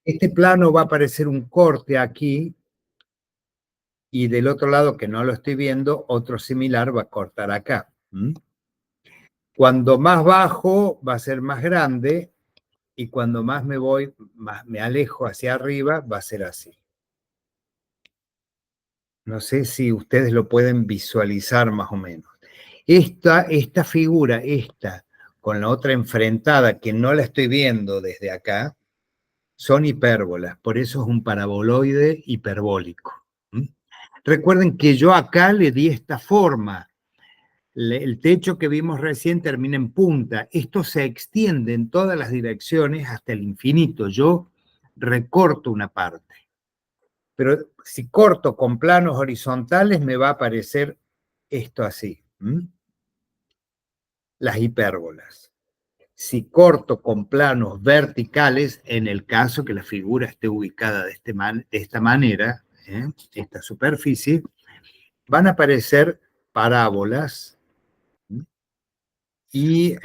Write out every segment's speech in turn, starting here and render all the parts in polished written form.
Este plano va a aparecer un corte aquí, y del otro lado, que no lo estoy viendo, otro similar va a cortar acá. Cuando más bajo va a ser más grande, y cuando más me voy, más me alejo hacia arriba, va a ser así. No sé si ustedes lo pueden visualizar más o menos. Esta figura, con la otra enfrentada, que no la estoy viendo desde acá, son hipérbolas, por eso es un paraboloide hiperbólico. Recuerden que yo acá le di esta forma. El techo que vimos recién termina en punta. Esto se extiende en todas las direcciones hasta el infinito. Yo recorto una parte. Pero si corto con planos horizontales, me va a aparecer esto así. Las hipérbolas. Si corto con planos verticales, en el caso que la figura esté ubicada de esta manera, esta superficie, van a aparecer parábolas. Y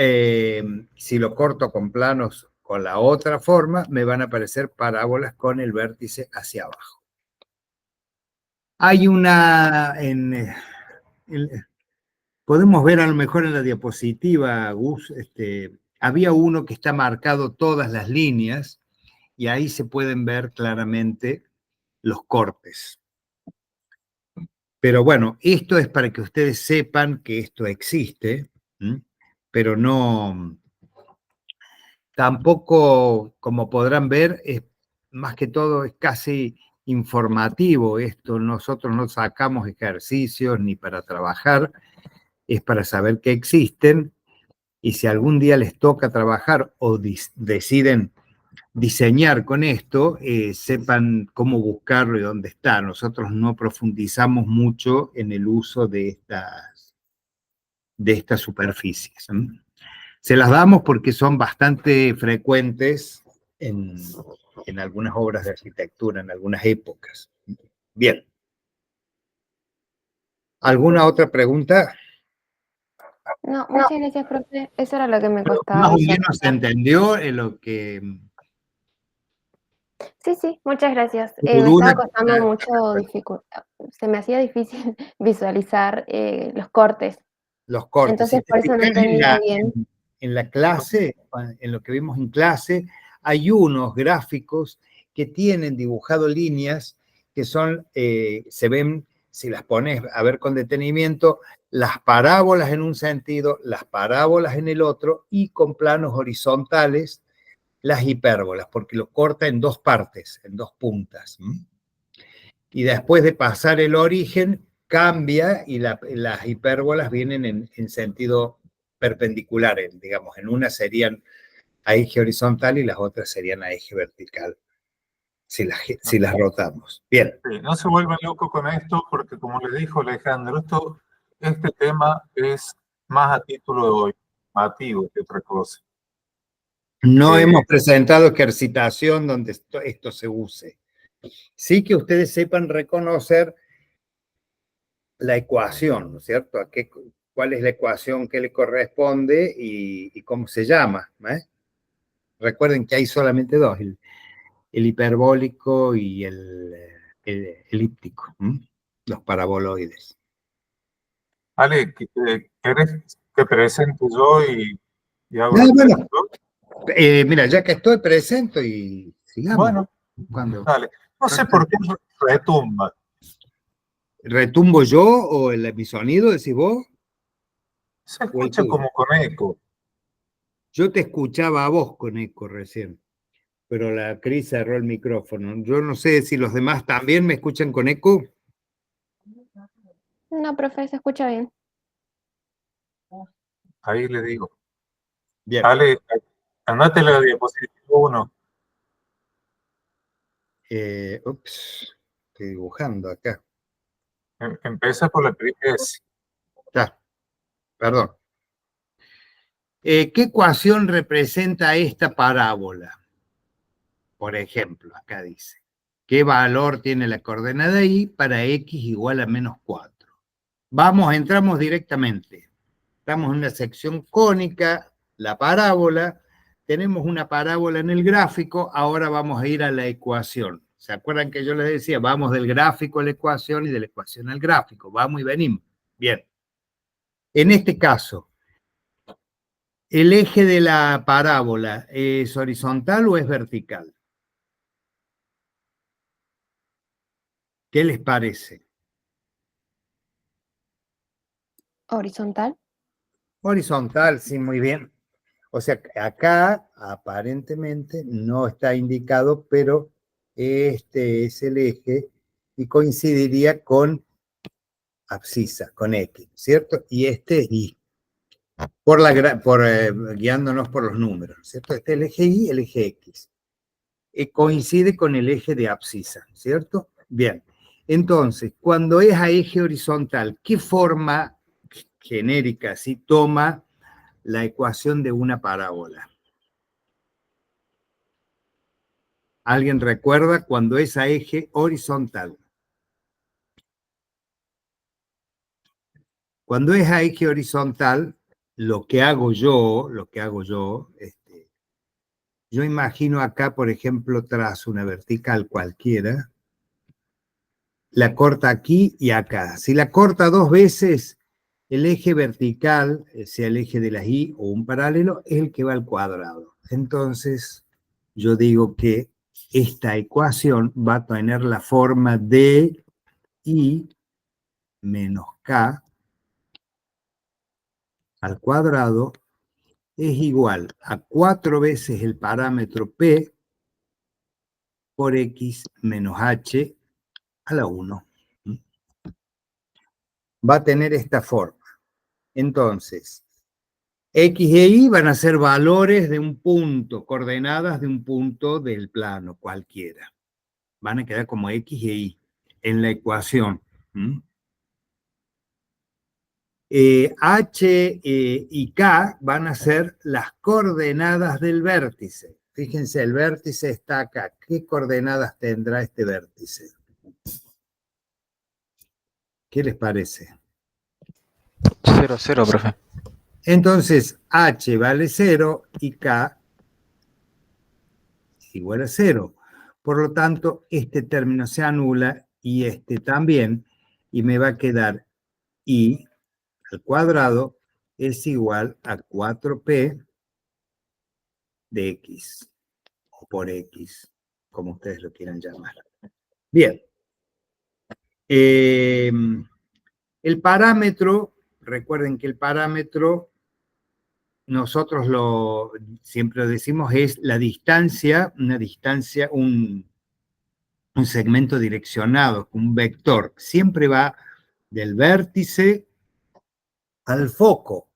si lo corto con planos con la otra forma, me van a aparecer parábolas con el vértice hacia abajo. Hay una, podemos ver a lo mejor en la diapositiva, Gus, había uno que está marcado todas las líneas, y ahí se pueden ver claramente los cortes. Pero bueno, esto es para que ustedes sepan que esto existe, pero no, tampoco, como podrán ver, más que todo es casi informativo esto. Nosotros no sacamos ejercicios ni para trabajar, es para saber que existen, y si algún día les toca trabajar o deciden diseñar con esto, sepan cómo buscarlo y dónde está. Nosotros no profundizamos mucho en el uso de estas superficies. Se las damos porque son bastante frecuentes en algunas obras de arquitectura, en algunas épocas. Bien. ¿Alguna otra pregunta? No, muchas gracias, profe. Eso era lo que me Más costaba o menos se visualizar. entendió lo que... Sí, muchas gracias. Tu Me duda. estaba costando mucho, se me hacía difícil visualizar los cortes. Los cortes. Si Entonces, te por eso no fijas entendía bien. en la clase, en lo que vimos en clase, hay unos gráficos que tienen dibujado líneas que son, se ven, si las pones a ver con detenimiento, las parábolas en un sentido, las parábolas en el otro, y con planos horizontales, las hipérbolas, porque lo corta en dos partes, en dos puntas. Y después de pasar el origen, cambia, y las hipérbolas vienen en sentido perpendicular, digamos, en una serían a eje horizontal y las otras serían a eje vertical, si las rotamos. Bien. Sí, no se vuelvan locos con esto, porque como les dijo Alejandro, este tema es más a título de informativo que otra cosa. No hemos presentado ejercitación donde esto se use. Sí que ustedes sepan reconocer la ecuación, ¿no es cierto? ¿Cuál es la ecuación que le corresponde y cómo se llama? Recuerden que hay solamente dos, el hiperbólico y el elíptico, los paraboloides. Ale, ¿querés que presente yo y hago No, la bueno, presentación? mira, ya que estoy, presento y sigamos. Bueno, dale. No sé por qué retumba. ¿Retumbo yo o mi sonido, decís vos? Se escucha como con eco. Yo te escuchaba a vos con eco recién, pero la Cris cerró el micrófono. Yo no sé si los demás también me escuchan con eco. No, profe, se escucha bien. Ahí le digo. Bien. Dale, andate la diapositiva 1. Ups, estoy dibujando acá. Empieza por la primera. Está, perdón. ¿Qué ecuación representa esta parábola? Por ejemplo, acá dice, ¿qué valor tiene la coordenada y para x igual a menos 4? Entramos directamente. Estamos en una sección cónica, la parábola, tenemos una parábola en el gráfico, ahora vamos a ir a la ecuación. ¿Se acuerdan que yo les decía, vamos del gráfico a la ecuación y de la ecuación al gráfico? Vamos y venimos. Bien. En este caso, ¿el eje de la parábola es horizontal o es vertical? ¿Qué les parece? Horizontal. Horizontal, sí, muy bien. O sea, acá aparentemente no está indicado, pero este es el eje y coincidiría con abscisa, con X, ¿cierto? Y este es Y, guiándonos por los números, ¿cierto? Este es el eje Y, el eje X. Coincide con el eje de abscisa, ¿cierto? Bien. Entonces, cuando es a eje horizontal, ¿qué forma genérica si toma la ecuación de una parábola? ¿Alguien recuerda cuando es a eje horizontal? Cuando es a eje horizontal, lo que hago yo, yo imagino acá, por ejemplo, trazo una vertical cualquiera, la corta aquí y acá. Si la corta dos veces, el eje vertical, sea el eje de las Y o un paralelo, es el que va al cuadrado. Entonces, yo digo que esta ecuación va a tener la forma de I menos K al cuadrado es igual a 4 veces el parámetro P por X menos H a la 1. Va a tener esta forma. Entonces, X e Y van a ser valores de un punto, coordenadas de un punto del plano cualquiera. Van a quedar como X e Y en la ecuación. H y K van a ser las coordenadas del vértice. Fíjense, el vértice está acá. ¿Qué coordenadas tendrá este vértice? ¿Qué les parece? 0, 0, profe. Entonces, H vale 0 y K es igual a 0. Por lo tanto, este término se anula y este también, y me va a quedar I al cuadrado es igual a 4P de X, o por X, como ustedes lo quieran llamar. Bien. El parámetro, recuerden que el parámetro, nosotros siempre lo decimos, es la distancia, un segmento direccionado, un vector. Siempre va del vértice al foco.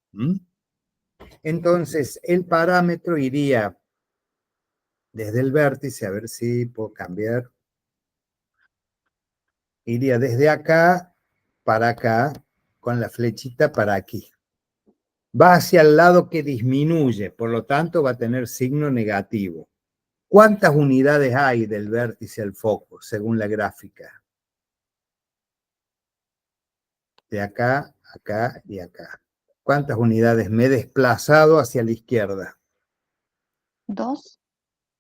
Entonces, el parámetro iría desde el vértice, a ver si puedo cambiar, iría desde acá para acá, con la flechita para aquí. Va hacia el lado que disminuye, por lo tanto va a tener signo negativo. ¿Cuántas unidades hay del vértice al foco, según la gráfica? De acá, acá y acá. ¿Cuántas unidades me he desplazado hacia la izquierda? 2.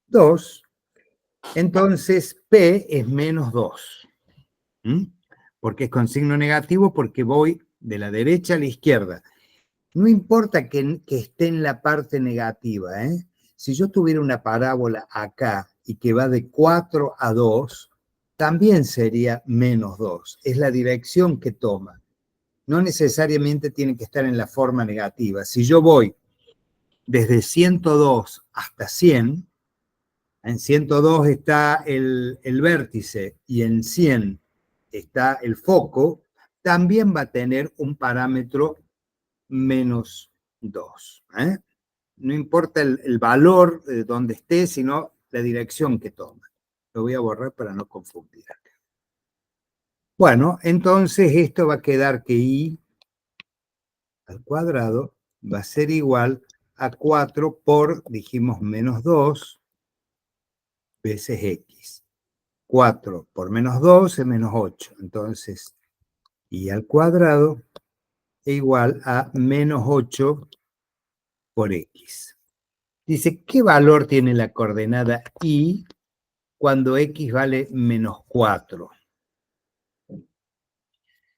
2. Entonces, P es menos 2. Porque es con signo negativo, porque voy de la derecha a la izquierda. No importa que esté en la parte negativa, ¿eh? Si yo tuviera una parábola acá y que va de 4 a 2, también sería menos 2. Es la dirección que toma. No necesariamente tiene que estar en la forma negativa. Si yo voy desde 102 hasta 100, en 102 está el vértice y en 100 está el foco, también va a tener un parámetro menos 2. No importa el valor de donde esté, sino la dirección que toma. Lo voy a borrar para no confundir acá. Bueno, entonces esto va a quedar que I al cuadrado va a ser igual a 4 por, dijimos, menos 2 veces X. 4 por menos 2 es menos 8. Entonces, I al cuadrado es igual a menos 8 por X. Dice, ¿qué valor tiene la coordenada y cuando x vale menos 4?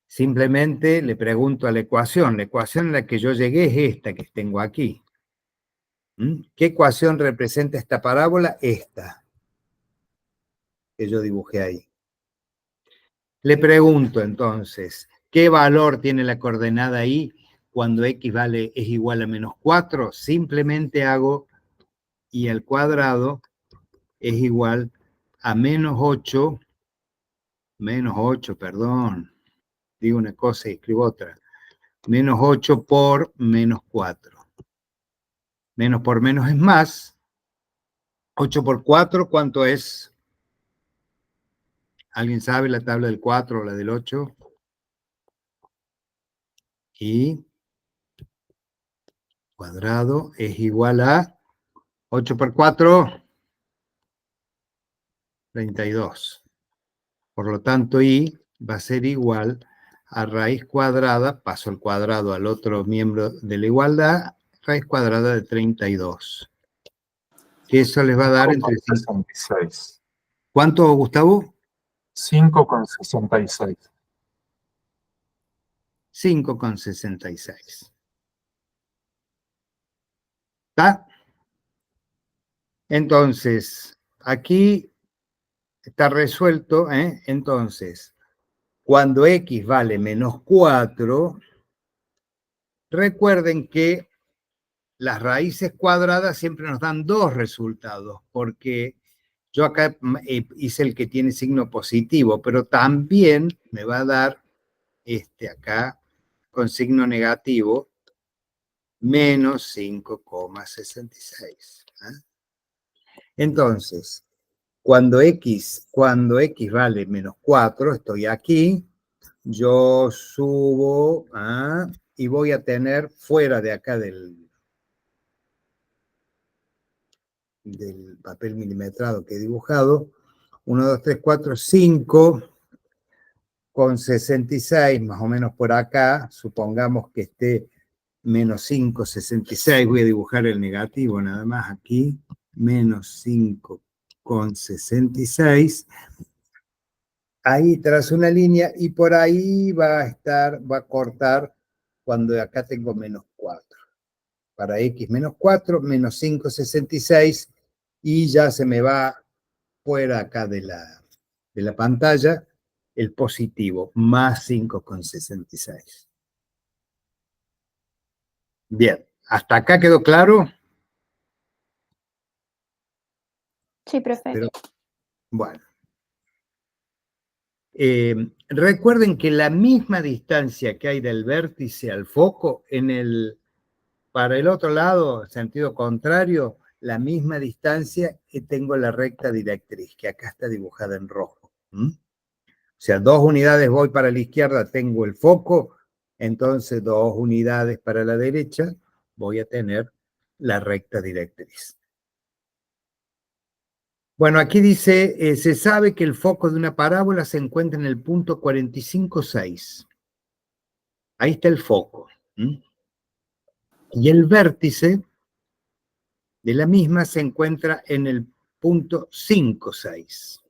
Simplemente le pregunto a la ecuación a la que yo llegué es esta que tengo aquí. ¿Qué ecuación representa esta parábola? Esta, que yo dibujé ahí. Le pregunto entonces, ¿qué valor tiene la coordenada y cuando x es igual a menos 4? Simplemente hago y al cuadrado es igual a menos 8, perdón, digo una cosa y escribo otra, menos 8 por menos 4. Menos por menos es más. 8 por 4, ¿cuánto es? ¿Alguien sabe la tabla del 4 o la del 8? Y cuadrado es igual a 8 por 4, 32. Por lo tanto, y va a ser igual a raíz cuadrada, paso el cuadrado al otro miembro de la igualdad, raíz cuadrada de 32. Que eso les va a dar entre 5,66. ¿Cuánto, Gustavo? 5,66. 5,66. ¿Está? Entonces, aquí está resuelto, ¿eh? Entonces, cuando x vale menos 4, recuerden que las raíces cuadradas siempre nos dan dos resultados, porque yo acá hice el que tiene signo positivo, pero también me va a dar acá con signo negativo menos 5,66. Entonces, cuando x vale menos 4, estoy aquí, yo subo y voy a tener fuera de acá del papel milimetrado que he dibujado, 1, 2, 3, 4, 5 con 66, más o menos por acá, supongamos que esté menos 5,66, voy a dibujar el negativo nada más aquí, menos 5,66, ahí trazo una línea y por ahí va a cortar cuando acá tengo menos 4. Para x menos 4, menos 5,66 y ya se me va fuera acá de la pantalla el positivo, más 5,66. Bien, ¿hasta acá quedó claro? Sí, profe. Pero, bueno. Recuerden que la misma distancia que hay del vértice al foco, para el otro lado, sentido contrario, la misma distancia que tengo la recta directriz, que acá está dibujada en rojo. O sea, 2 unidades voy para la izquierda, tengo el foco, entonces 2 unidades para la derecha, voy a tener la recta directriz. Bueno, aquí dice, se sabe que el foco de una parábola se encuentra en el punto 45,6. Ahí está el foco. Y el vértice de la misma se encuentra en el punto 5,6.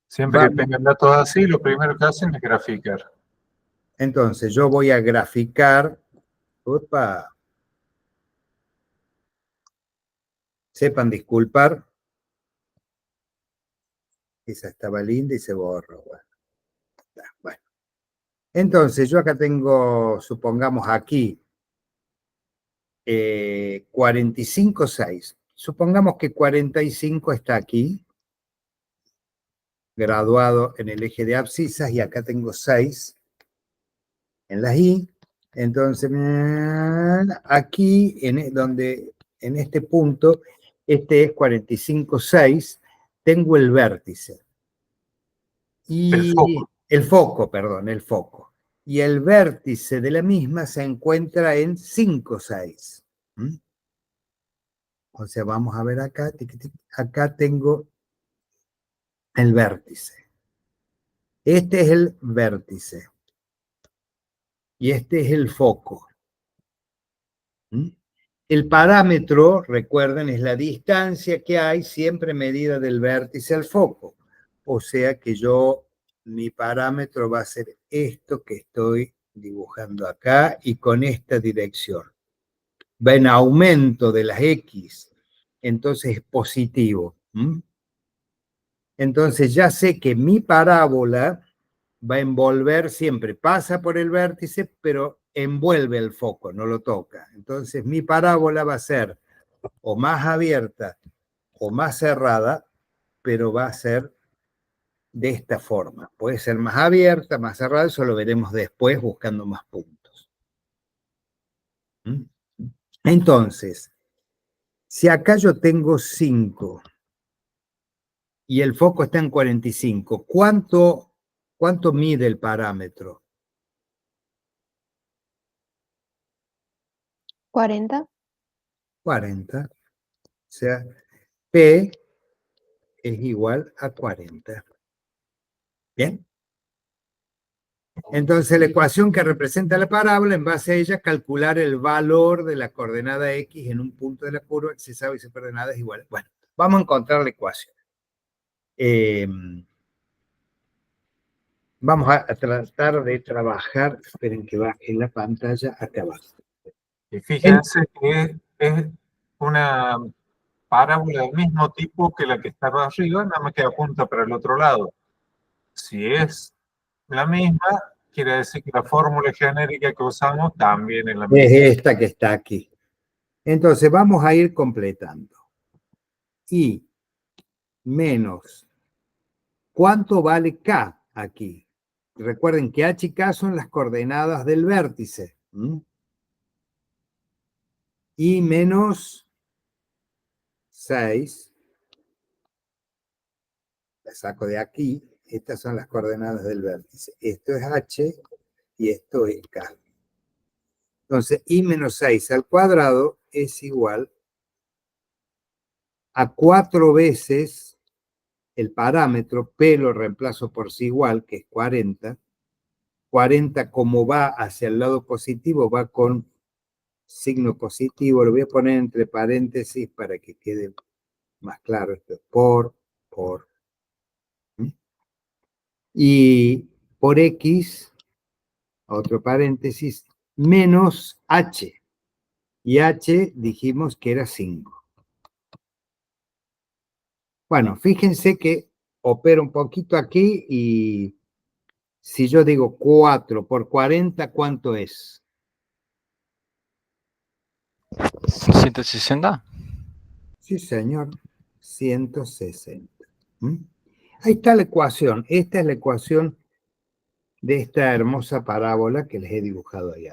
Siempre que tengan datos así, lo primero que hacen es graficar. Entonces, yo voy a graficar. Opa. Sepan disculpar. Esa estaba linda y se borró. Bueno. Entonces, yo acá tengo, supongamos aquí, 45,6. Supongamos que 45 está aquí, graduado en el eje de abscisas, y acá tengo 6 en las Y. Entonces, aquí, en este punto, este es 45,6, tengo el vértice. Y el foco. Y el vértice de la misma se encuentra en 5,6. O sea, vamos a ver acá, acá tengo el vértice. Este es el vértice. Y este es el foco. El parámetro, recuerden, es la distancia que hay siempre medida del vértice al foco. O sea que mi parámetro va a ser esto que estoy dibujando acá y con esta dirección. Va en aumento de las X, entonces es positivo. Entonces ya sé que mi parábola va a envolver siempre, pasa por el vértice, pero envuelve el foco, no lo toca. Entonces mi parábola va a ser o más abierta o más cerrada, pero va a ser de esta forma. Puede ser más abierta, más cerrada, eso lo veremos después buscando más puntos. Entonces, si acá yo tengo 5 y el foco está en 45, ¿cuánto mide el parámetro? 40. 40. O sea, P es igual a 40. ¿Bien? Entonces, la ecuación que representa la parábola, en base a ella, calcular el valor de la coordenada X en un punto de la curva que se sabe si coordenada es igual. Bueno, vamos a encontrar la ecuación. Vamos a tratar de trabajar, esperen que baje la pantalla acá abajo. Y fíjense que es una parábola del mismo tipo que la que estaba arriba, nada más que apunta para el otro lado. Si es la misma, quiere decir que la fórmula genérica que usamos también es la misma. Es esta que está aquí. Entonces, vamos a ir completando. Y menos, ¿cuánto vale K aquí? Recuerden que H y K son las coordenadas del vértice. Y menos 6, la saco de aquí, estas son las coordenadas del vértice. Esto es H y esto es K. Entonces, I menos 6 al cuadrado es igual a 4 veces el parámetro, P lo reemplazo por C igual, que es 40. 40 como va hacia el lado positivo, va con signo positivo. Lo voy a poner entre paréntesis para que quede más claro. Esto es por. Y por X, otro paréntesis, menos H. Y H dijimos que era 5. Bueno, fíjense que opero un poquito aquí y si yo digo 4 por 40, ¿cuánto es? 160. Sí, señor, 160. Ahí está la ecuación. Esta es la ecuación de esta hermosa parábola que les he dibujado ahí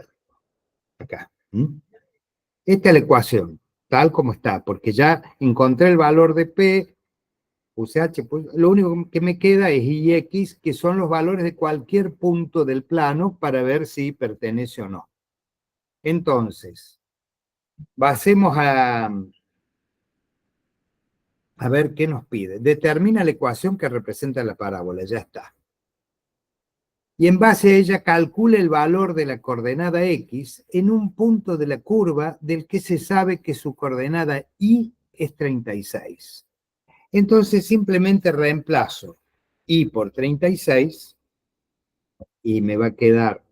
acá. Esta es la ecuación, tal como está, porque ya encontré el valor de P, puse H, pues, lo único que me queda es Y y X, que son los valores de cualquier punto del plano para ver si pertenece o no. Entonces, pasemos a ver qué nos pide. Determina la ecuación que representa la parábola, ya está. Y en base a ella calcula el valor de la coordenada X en un punto de la curva del que se sabe que su coordenada Y es 36. Entonces simplemente reemplazo Y por 36 y me va a quedar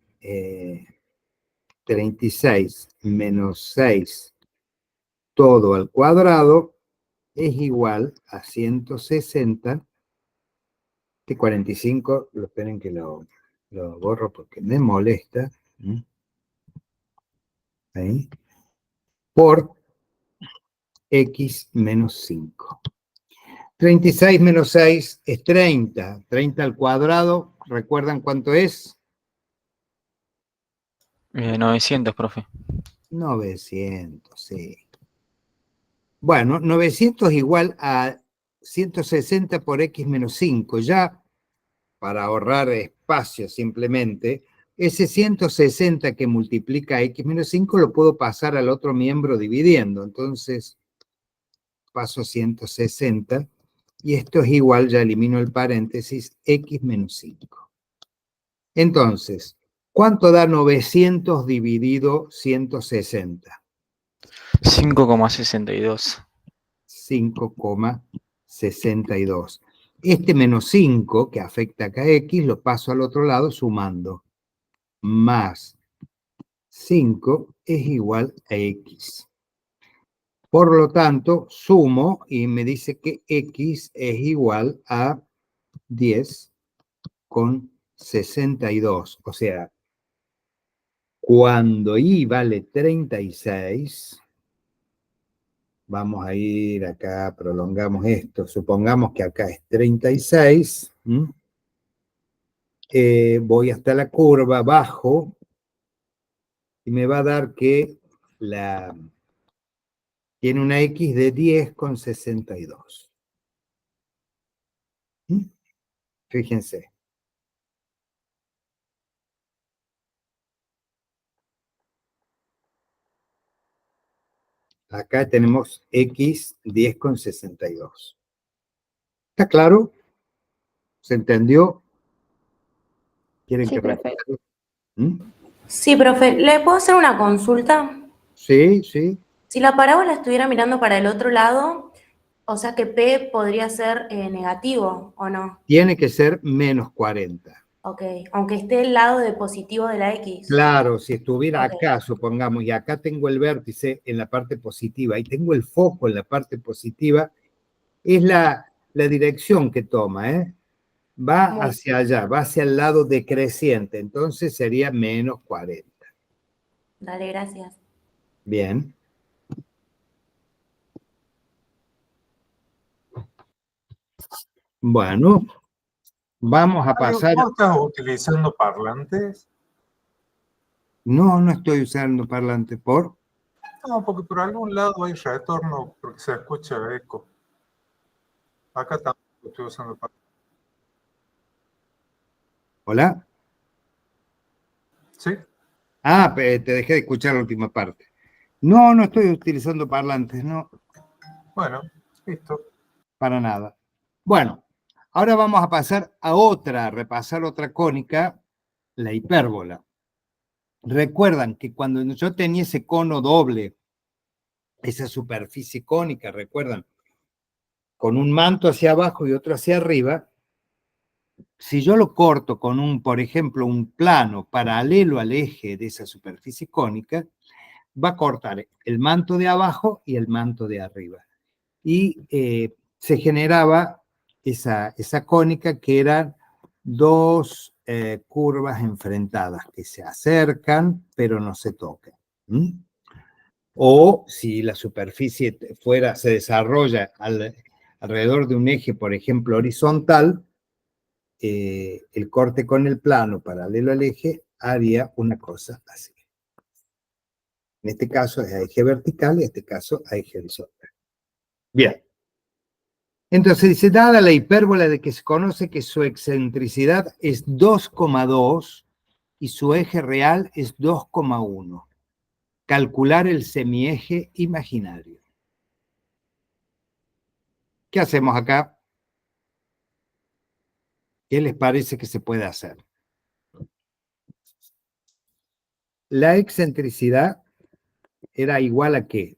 36 menos 6 todo al cuadrado es igual a 160, que 45, esperen que lo borro porque me molesta. Ahí, por X menos 5. 36 menos 6 es 30. 30 al cuadrado, ¿recuerdan cuánto es? 900, profe. 900, sí. Bueno, 900 igual a 160 por X menos 5. Ya, para ahorrar espacio simplemente, ese 160 que multiplica X menos 5 lo puedo pasar al otro miembro dividiendo. Entonces, paso 160. Y esto es igual, ya elimino el paréntesis, X menos 5. Entonces, ¿cuánto da 900 dividido 160? 5,62. 5,62. Este menos 5 que afecta acá a X lo paso al otro lado sumando. Más 5 es igual a X. Por lo tanto, sumo y me dice que X es igual a 10,62. O sea, cuando Y vale 36, vamos a ir acá, prolongamos esto, supongamos que acá es 36, voy hasta la curva, bajo, y me va a dar que tiene una X de 10,62. Fíjense. Acá tenemos X 10,62. ¿Está claro? ¿Se entendió? ¿Quieren Sí, que profe. repita? ¿Mm? Sí, profe, ¿le puedo hacer una consulta? Sí, sí. Si la parábola estuviera mirando para el otro lado, o sea que P podría ser negativo, ¿o no? Tiene que ser menos 40. Ok, aunque esté el lado de positivo de la X. Claro, si estuviera Ok. acá, supongamos, y acá tengo el vértice en la parte positiva y tengo el foco en la parte positiva, es la dirección que toma, ¿eh? Va Muy hacia allá, va hacia el lado decreciente, entonces sería menos 40. Dale, gracias. Bien. Bueno, vamos a pasar. ¿Vos estás utilizando parlantes? No, no estoy usando parlante por. No, porque por algún lado hay retorno, porque se escucha eco. Acá tampoco estoy usando parlantes. ¿Hola? ¿Sí? Ah, te dejé de escuchar la última parte. No, no estoy utilizando parlantes, no, Bueno, listo. para nada. Bueno, ahora vamos a pasar a repasar otra cónica, la hipérbola. Recuerdan que cuando yo tenía ese cono doble, esa superficie cónica, recuerdan, con un manto hacia abajo y otro hacia arriba, si yo lo corto con por ejemplo, un plano paralelo al eje de esa superficie cónica, va a cortar el manto de abajo y el manto de arriba. Y se generaba esa cónica que eran dos curvas enfrentadas que se acercan pero no se tocan. O si la superficie se desarrolla alrededor de un eje, por ejemplo, horizontal, el corte con el plano paralelo al eje haría una cosa así. En este caso es a eje vertical y en este caso a eje horizontal. Bien. Entonces dice, dada la hipérbola de que se conoce que su excentricidad es 2,2 y su eje real es 2,1. Calcular el semieje imaginario. ¿Qué hacemos acá? ¿Qué les parece que se puede hacer? La excentricidad era igual a ¿qué?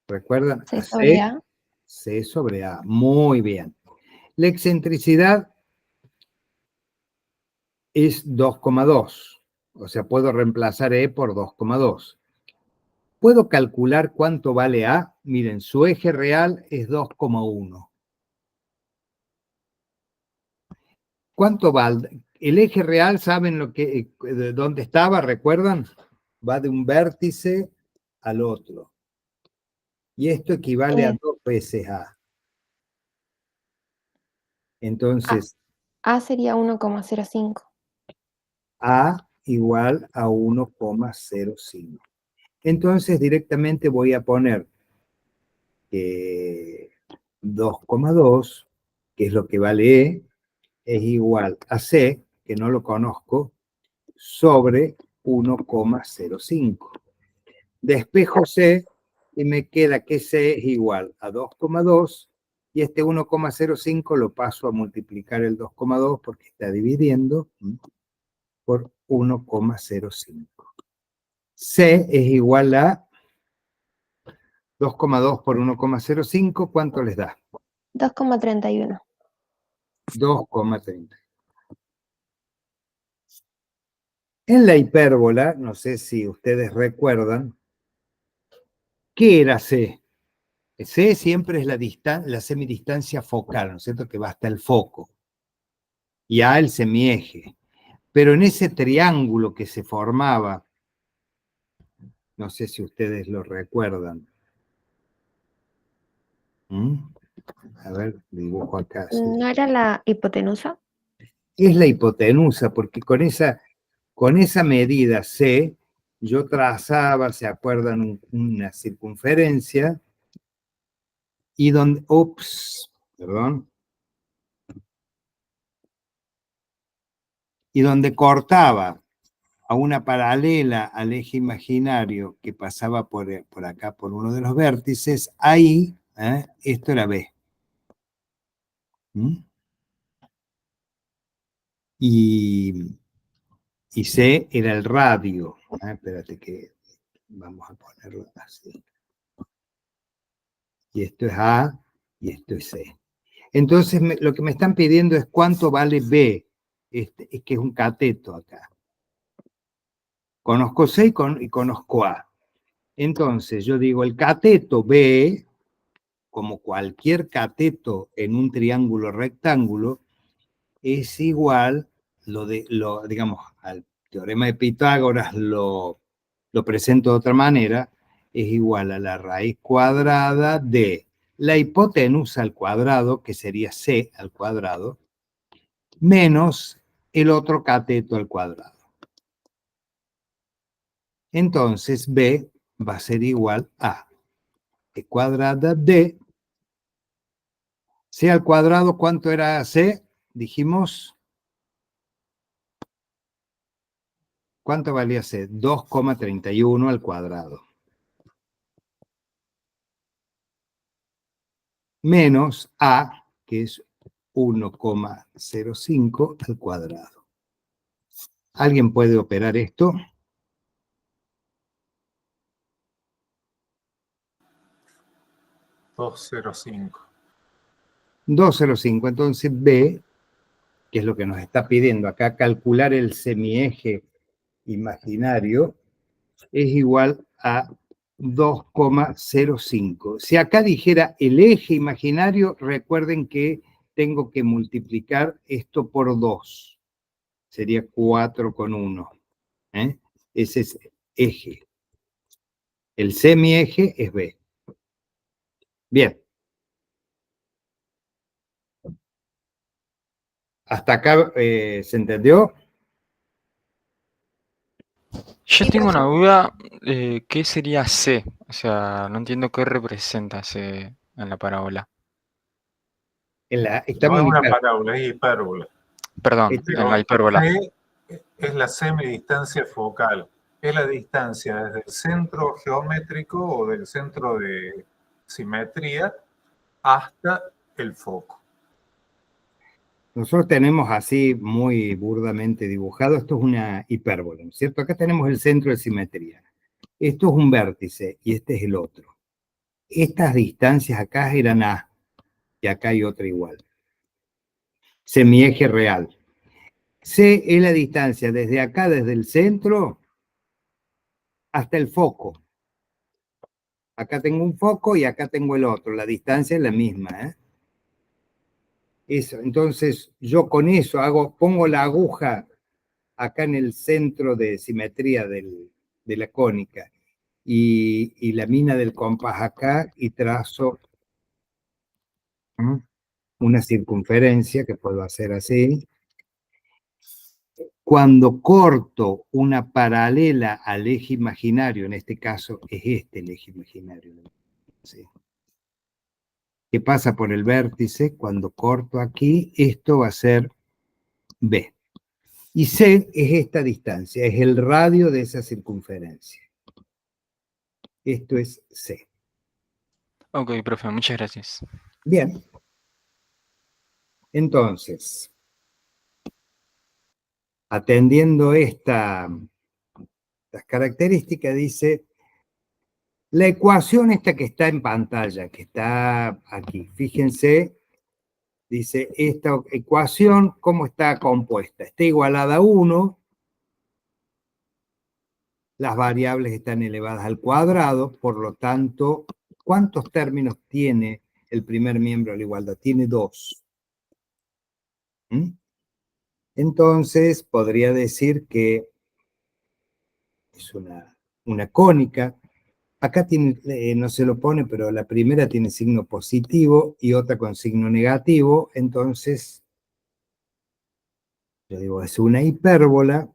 ¿Recuerdan? C A sobre C, A. C sobre A. Muy bien. La excentricidad es 2,2. O sea, puedo reemplazar E por 2,2. ¿Puedo calcular cuánto vale A? Miren, su eje real es 2,1. ¿Cuánto vale? El eje real, ¿saben de dónde estaba? ¿Recuerdan? Va de un vértice al otro. Y esto equivale a 2 veces A. Entonces, A sería 1,05. A igual a 1,05. Entonces, directamente voy a poner que 2,2, que es lo que vale E, es igual a C, que no lo conozco, sobre 1,05. Despejo C y me queda que C es igual a 2,2 y este 1,05 lo paso a multiplicar el 2,2 porque está dividiendo por 1,05. C es igual a 2,2 por 1,05, ¿cuánto les da? 2,31. 2,30. En la hipérbola, no sé si ustedes recuerdan, ¿qué era C? C siempre es la semidistancia focal, ¿no es cierto? Que va hasta el foco. Y A el semieje. Pero en ese triángulo que se formaba, no sé si ustedes lo recuerdan. A ver, dibujo acá. Sí. ¿No era la hipotenusa? Es la hipotenusa, porque con esa medida C, yo trazaba, ¿se acuerdan? Una circunferencia y donde, perdón, y donde cortaba a una paralela al eje imaginario que pasaba por acá, por uno de los vértices, ahí, esto era B. Y C era el radio. Espérate que vamos a ponerlo así. Y esto es A y esto es C. Entonces, lo que me están pidiendo es cuánto vale B, es que es un cateto acá. Conozco C y conozco A. Entonces, yo digo, el cateto B, como cualquier cateto en un triángulo rectángulo, es igual, digamos, al teorema de Pitágoras lo presento de otra manera, es igual a la raíz cuadrada de la hipotenusa al cuadrado, que sería C al cuadrado, menos el otro cateto al cuadrado. Entonces B va a ser igual a E cuadrada de C al cuadrado. ¿Cuánto era C? Dijimos, ¿cuánto valía C? 2,31 al cuadrado. Menos A, que es 1,05 al cuadrado. ¿Alguien puede operar esto? 205. 2,05. Entonces B, que es lo que nos está pidiendo acá, calcular el semieje imaginario, es igual a 2,05. Si acá dijera el eje imaginario, recuerden que tengo que multiplicar esto por 2. Sería 4,1. Ese es eje. El semieje es B. Bien. ¿Hasta acá se entendió? Yo Sí, tengo una profe. duda, ¿qué sería C? O sea, no entiendo qué representa C en la parábola. No Estamos es en una hipérbole. parábola, es hipérbola. Perdón, en la Pero hipérbola. C es la semidistancia focal. Es la distancia desde el centro geométrico o del centro de simetría hasta el foco. Nosotros tenemos así muy burdamente dibujado, esto es una hipérbola, ¿no es cierto? Acá tenemos el centro de simetría. Esto es un vértice y este es el otro. Estas distancias acá eran A y acá hay otra igual. Semieje real. C es la distancia desde acá, desde el centro, hasta el foco. Acá tengo un foco y acá tengo el otro. La distancia es la misma. Eso. Entonces, yo con eso pongo la aguja acá en el centro de simetría de la cónica y la mina del compás acá y trazo una circunferencia que puedo hacer así. Cuando corto una paralela al eje imaginario, en este caso es este el eje imaginario, ¿sí? Que pasa por el vértice, cuando corto aquí, esto va a ser B. Y C es esta distancia, es el radio de esa circunferencia. Esto es C. Ok, profe, muchas gracias. Bien. Entonces, atendiendo esta estas características, dice, la ecuación esta que está en pantalla, que está aquí, fíjense, dice, esta ecuación, ¿cómo está compuesta? Está igualada a 1, las variables están elevadas al cuadrado, por lo tanto, ¿cuántos términos tiene el primer miembro de la igualdad? Tiene 2. Entonces, podría decir que es una cónica. Acá tiene, no se lo pone, pero la primera tiene signo positivo y otra con signo negativo. Entonces, yo digo, es una hipérbola,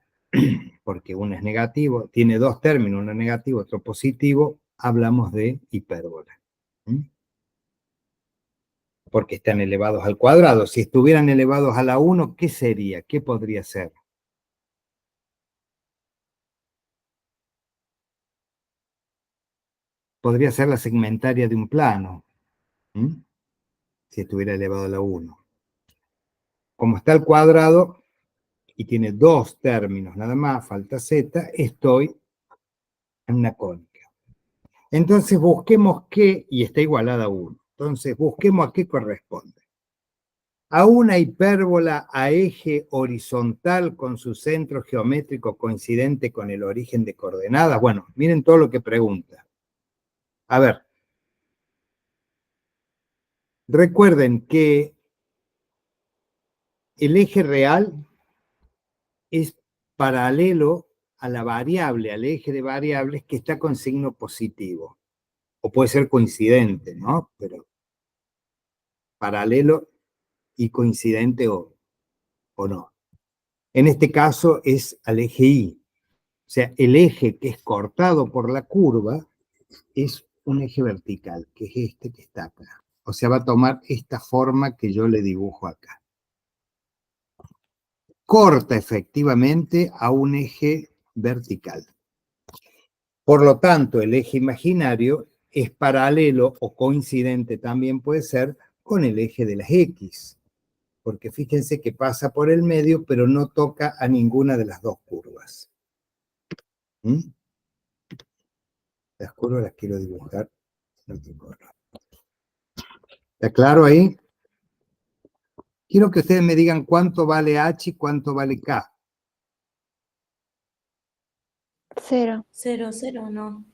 porque una es negativo, tiene 2 términos, uno negativo, otro positivo, hablamos de hipérbola. Porque están elevados al cuadrado. Si estuvieran elevados a la 1, ¿qué sería? ¿Qué podría ser? Podría ser la segmentaria de un plano, si estuviera elevado a la 1. Como está al cuadrado y tiene 2 términos nada más, falta z, estoy en una cónica. Entonces busquemos qué, y está igualada a 1. Entonces busquemos a qué corresponde. A una hipérbola a eje horizontal con su centro geométrico coincidente con el origen de coordenadas. Bueno, miren todo lo que pregunta. A ver, recuerden que el eje real es paralelo a la variable, al eje de variables que está con signo positivo. O puede ser coincidente, ¿no? Pero paralelo y coincidente o no. En este caso es al eje Y. O sea, el eje que es cortado por la curva es un eje vertical, que es este que está acá. O sea, va a tomar esta forma que yo le dibujo acá. Corta efectivamente a un eje vertical. Por lo tanto, el eje imaginario es paralelo o coincidente también puede ser con el eje de las X. Porque fíjense que pasa por el medio, pero no toca a ninguna de las dos curvas. Las curvas las quiero dibujar en otro color. ¿Está claro ahí? Quiero que ustedes me digan cuánto vale H y cuánto vale K. 0. 0, 0, no.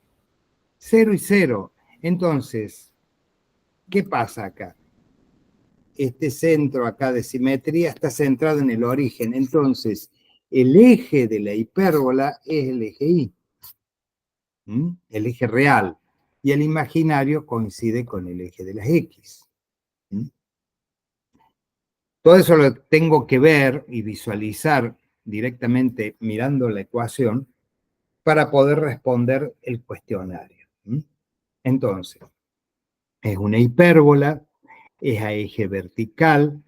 0 y 0. Entonces, ¿qué pasa acá? Este centro acá de simetría está centrado en el origen. Entonces, el eje de la hipérbola es el eje Y. El eje real. Y el imaginario coincide con el eje de las X. Todo eso lo tengo que ver y visualizar directamente mirando la ecuación para poder responder el cuestionario. Entonces, es una hipérbola, es a eje vertical,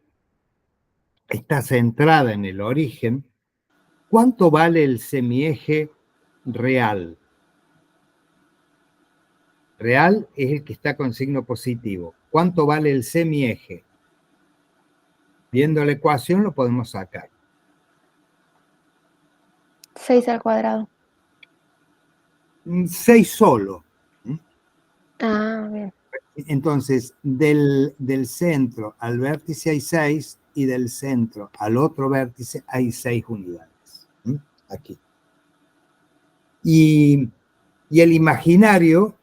está centrada en el origen. ¿Cuánto vale el semieje real? Real es el que está con signo positivo. ¿Cuánto vale el semieje? Viendo la ecuación lo podemos sacar. 6 al cuadrado. 6 solo. Ah, bien. Entonces, del centro al vértice hay 6 y del centro al otro vértice hay 6 unidades. Aquí. Y el imaginario,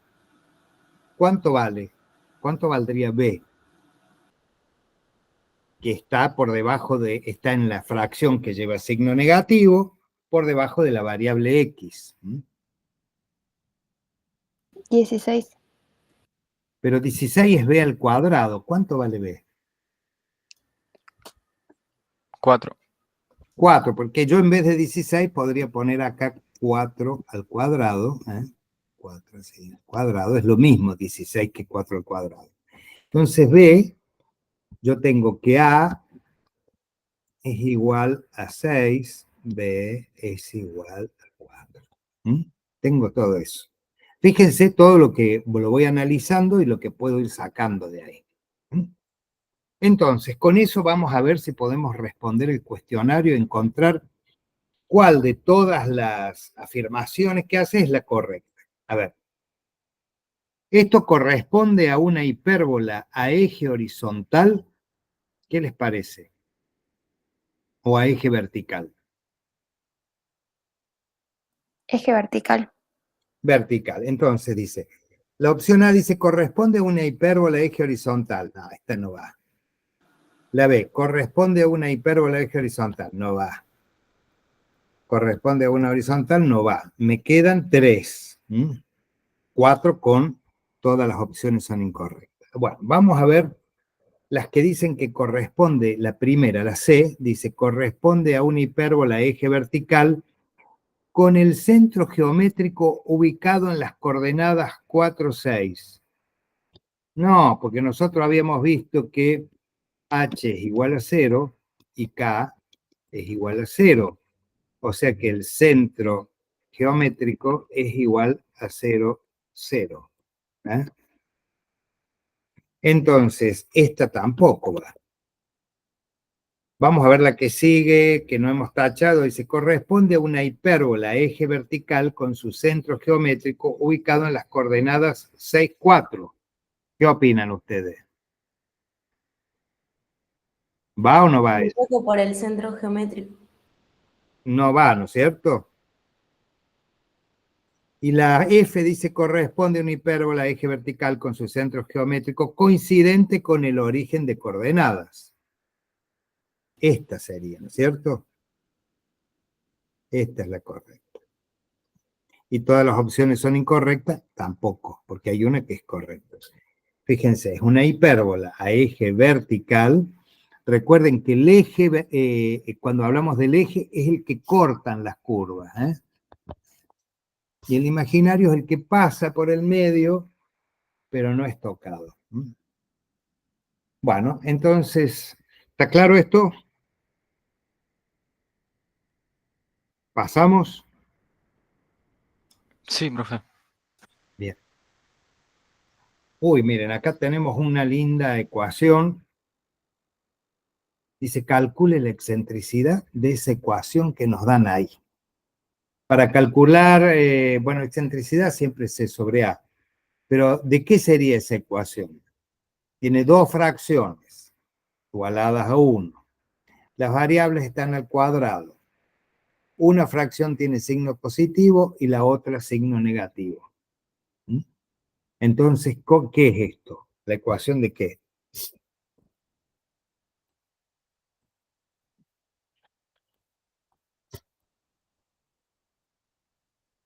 ¿cuánto vale? ¿Cuánto valdría B? Que está por debajo está en la fracción que lleva signo negativo, por debajo de la variable X. 16. Pero 16 es B al cuadrado. ¿Cuánto vale B? 4. 4, porque yo en vez de 16 podría poner acá 4 al cuadrado. 4 así al cuadrado es lo mismo 16 que 4 al cuadrado. Entonces B, yo tengo que A es igual a 6, B es igual a 4. Tengo todo eso. Fíjense todo lo que lo voy analizando y lo que puedo ir sacando de ahí. Entonces, con eso vamos a ver si podemos responder el cuestionario, encontrar ¿Cuál de todas las afirmaciones que hace es la correcta? A ver. Esto corresponde a una hipérbola a eje horizontal. ¿Qué les parece? O a eje vertical. Eje vertical. Vertical. Entonces dice, la opción A dice, corresponde a una hipérbola a eje horizontal. No, esta no va. La B, corresponde a una hipérbola a eje horizontal. No va. Corresponde a una horizontal. No va. Me quedan 3. 4 con todas las opciones son incorrectas. Bueno, vamos a ver las que dicen que corresponde, la primera, la C, dice, corresponde a una hipérbola eje vertical con el centro geométrico ubicado en las coordenadas 4, 6. No, porque nosotros habíamos visto que H es igual a 0 y K es igual a 0. O sea que el centro geométrico es igual a 0, 0. ¿Eh? Entonces, esta tampoco va. Vamos a ver la que sigue, que no hemos tachado. Dice, corresponde a una hipérbola eje vertical con su centro geométrico ubicado en las coordenadas 6, 4. ¿Qué opinan ustedes? ¿Va o no va? Un poco por el centro geométrico. No va, ¿no es cierto? Y la F dice, corresponde a una hipérbola eje vertical con su centro geométrico coincidente con el origen de coordenadas. Esta sería, ¿no es cierto? Esta es la correcta. Y todas las opciones son incorrectas, tampoco, porque hay una que es correcta. Fíjense, es una hipérbola a eje vertical. Recuerden que el eje, cuando hablamos del eje, es el que cortan las curvas. Y el imaginario es el que pasa por el medio, pero no es tocado. Bueno, entonces, ¿está claro esto? ¿Pasamos? Sí, profe. Bien. Uy, miren, acá tenemos una linda ecuación. Dice, calcule la excentricidad de esa ecuación que nos dan ahí. Para calcular, bueno, excentricidad siempre C sobre A. Pero, ¿de qué sería esa ecuación? Tiene dos fracciones, igualadas a 1. Las variables están al cuadrado. Una fracción tiene signo positivo y la otra signo negativo. Entonces, ¿qué es esto? ¿La ecuación de qué?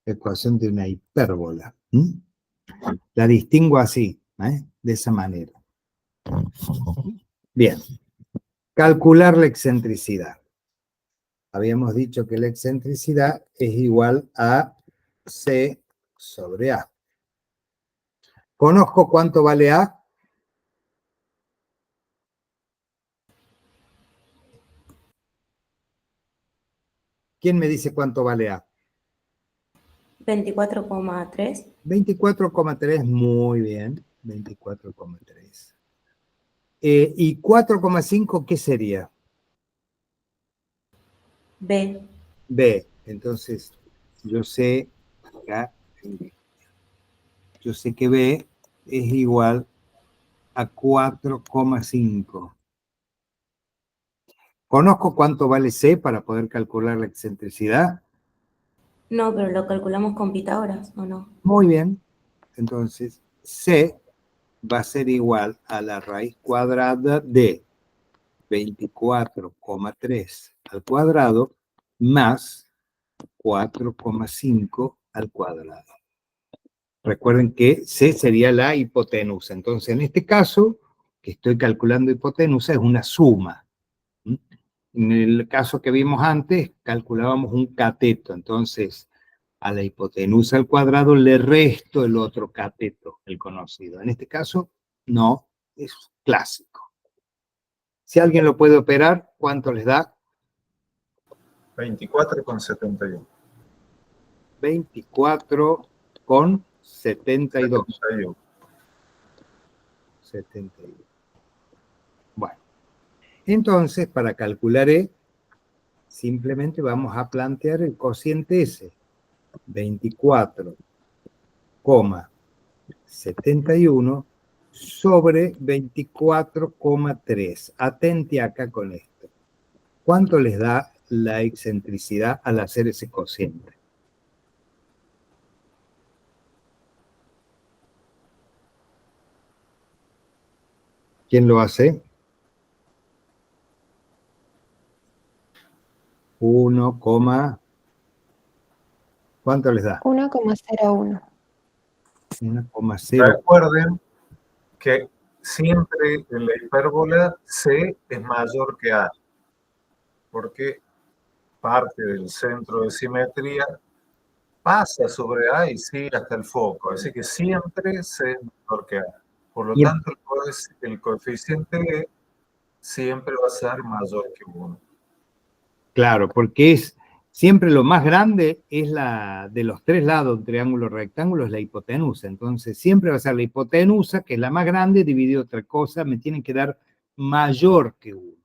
La ecuación de una hipérbola. La distingo así, de esa manera. Bien. Calcular la excentricidad. Habíamos dicho que la excentricidad es igual a C sobre A. ¿Conozco cuánto vale A? ¿Quién me dice cuánto vale A? 24,3. 24,3, muy bien. 24,3. ¿Y 4,5 qué sería? B. B. Entonces, yo sé, acá, yo sé que B es igual a 4,5. ¿Conozco cuánto vale C para poder calcular la excentricidad? No, pero lo calculamos con Pitágoras, ¿o no? Muy bien. Entonces, C va a ser igual a la raíz cuadrada de 24,3 al cuadrado más 4,5 al cuadrado. Recuerden que C sería la hipotenusa. Entonces, en este caso, que estoy calculando hipotenusa, es una suma. En el caso que vimos antes, calculábamos un cateto. Entonces, a la hipotenusa al cuadrado le resto el otro cateto, el conocido. En este caso, no, es clásico. Si alguien lo puede operar, ¿cuánto les da? 24,71. 24,72. 72. Bueno, entonces, para calcular E, simplemente vamos a plantear el cociente ese, 24,71 sobre 24,3. Atente acá con esto. ¿Cuánto les da la excentricidad al hacer ese cociente? ¿Quién lo hace? 1, ¿cuánto les da? 1,01. 1,0. Recuerden que siempre en la hipérbola C es mayor que A, porque parte del centro de simetría pasa sobre A y sigue hasta el foco, así que siempre C es mayor que A. Por lo tanto, el coeficiente E siempre va a ser mayor que 1. Claro, porque es siempre lo más grande es la de los tres lados de un triángulo rectángulo, es la hipotenusa. Entonces, siempre va a ser la hipotenusa, que es la más grande, dividido otra cosa, me tienen que dar mayor que 1.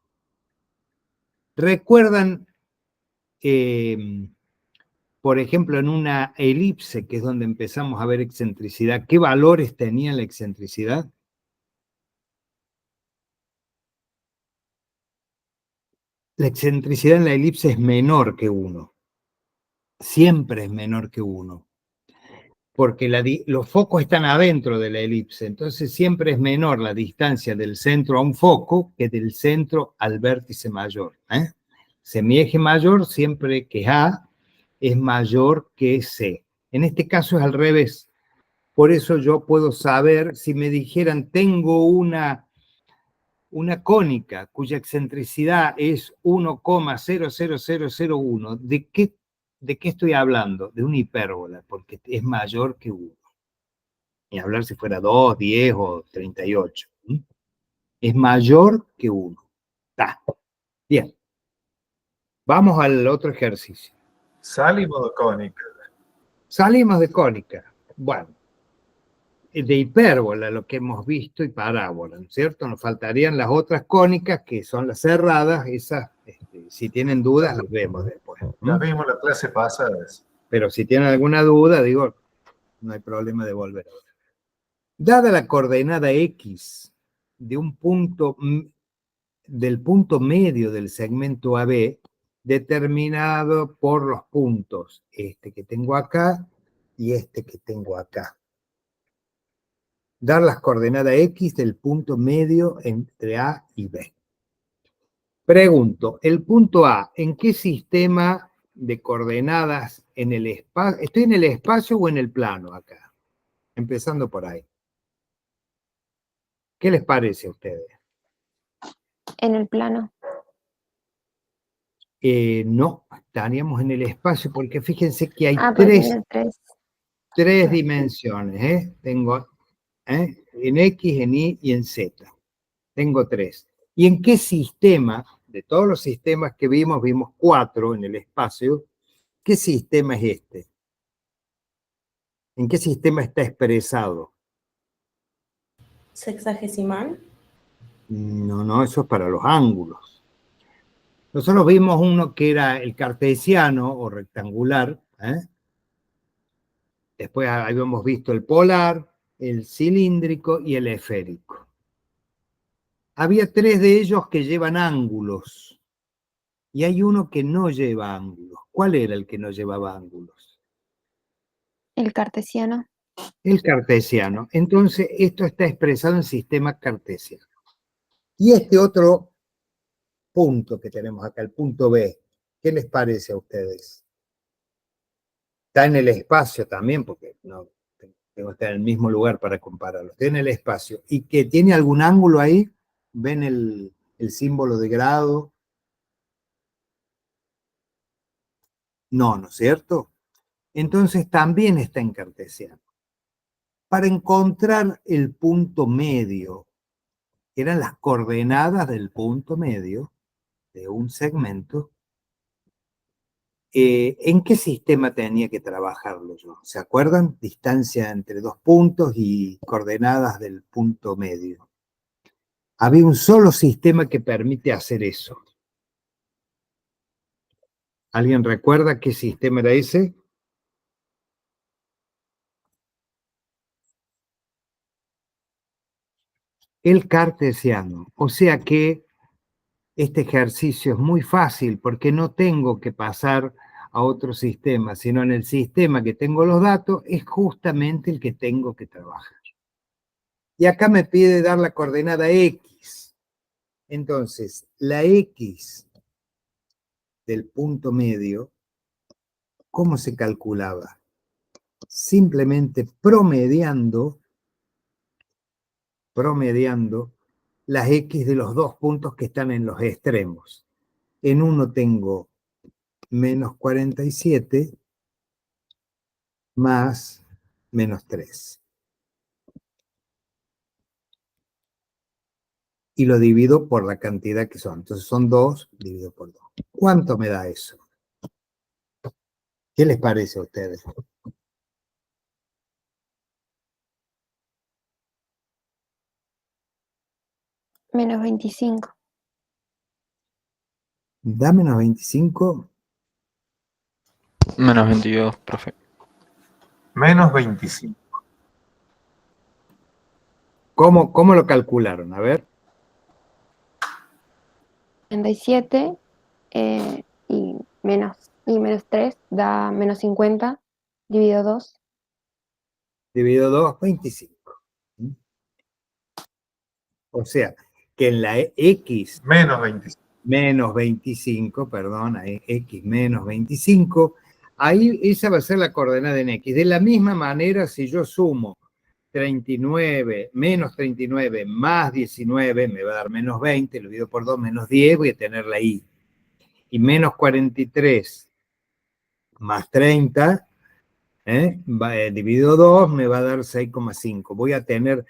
¿Recuerdan, por ejemplo, en una elipse, que es donde empezamos a ver excentricidad, qué valores tenía la excentricidad? La excentricidad en la elipse es menor que 1. Siempre es menor que 1. Porque los focos están adentro de la elipse, entonces siempre es menor la distancia del centro a un foco que del centro al vértice mayor. Semieje mayor, siempre que A, es mayor que C. En este caso es al revés. Por eso yo puedo saber, si me dijeran, tengo una cónica cuya excentricidad es 1,00001, ¿de qué estoy hablando? De una hipérbola, porque es mayor que 1. Ni hablar si fuera 2, 10 o 38. Es mayor que 1. Está. Bien. Vamos al otro ejercicio. Salimos de cónica. Salimos de cónica. Bueno, de hipérbola, lo que hemos visto, y parábola, ¿no es cierto? Nos faltarían las otras cónicas, que son las cerradas. Esas, si tienen dudas, las vemos después. Las vimos la clase pasada. Pero si tienen alguna duda, digo, no hay problema de volver a ver. Dada la coordenada X de un punto, del punto medio del segmento AB, determinado por los puntos, este que tengo acá y este que tengo acá. Dar las coordenadas X del punto medio entre A y B. Pregunto, el punto A, ¿en qué sistema de coordenadas en el espacio? ¿Estoy en el espacio o en el plano acá? Empezando por ahí. ¿Qué les parece a ustedes? En el plano. No, estaríamos en el espacio, porque fíjense que hay Porque tiene tres dimensiones. Tengo en X, en Y y en Z. Tengo 3. ¿Y en qué sistema? De todos los sistemas que vimos 4 en el espacio. ¿Qué sistema es este? ¿En qué sistema está expresado? Sexagesimal. No, eso es para los ángulos. Nosotros vimos uno que era el cartesiano o rectangular. Después habíamos visto el polar, el cilíndrico y el esférico. Había 3 de ellos que llevan ángulos y hay uno que no lleva ángulos. ¿Cuál era el que no llevaba ángulos? el cartesiano. El cartesiano. Entonces, esto está expresado en sistema cartesiano. Y este otro punto que tenemos acá, el punto B, ¿qué les parece a ustedes? Está en el espacio también, porque no tengo que estar en el mismo lugar para compararlo. Está en el espacio. ¿Y que tiene algún ángulo ahí? ¿Ven el símbolo de grado? No, ¿no es cierto? Entonces también está en cartesiano. Para encontrar el punto medio, eran las coordenadas del punto medio de un segmento, ¿en qué sistema tenía que trabajarlo yo? ¿Se acuerdan? Distancia entre 2 puntos y coordenadas del punto medio. Había un solo sistema que permite hacer eso. ¿Alguien recuerda qué sistema era ese? El cartesiano. O sea que este ejercicio es muy fácil porque no tengo que pasar a otro sistema, sino en el sistema que tengo los datos es justamente el que tengo que trabajar. Y acá me pide dar la coordenada X. Entonces, la X del punto medio, ¿cómo se calculaba? Simplemente promediando las X de los dos puntos que están en los extremos. En uno tengo menos 47 más menos 3. Y lo divido por la cantidad que son. Entonces son 2 dividido por 2. ¿Cuánto me da eso? ¿Qué les parece a ustedes? Menos 25. ¿Da menos 25? Menos 22, profe. Menos 25. ¿Cómo lo calcularon? A ver. 37 y menos 3 da menos 50 dividido 2. Dividido 2, 25. O sea, que en la X Menos 25. menos 25, perdón, X menos 25, ahí esa va a ser la coordenada en X. De la misma manera, si yo sumo 39 menos 39 más 19, me va a dar menos 20, lo divido por 2, menos 10, voy a tener la Y. Y menos 43 más 30, dividido 2, me va a dar 6,5. Voy a tener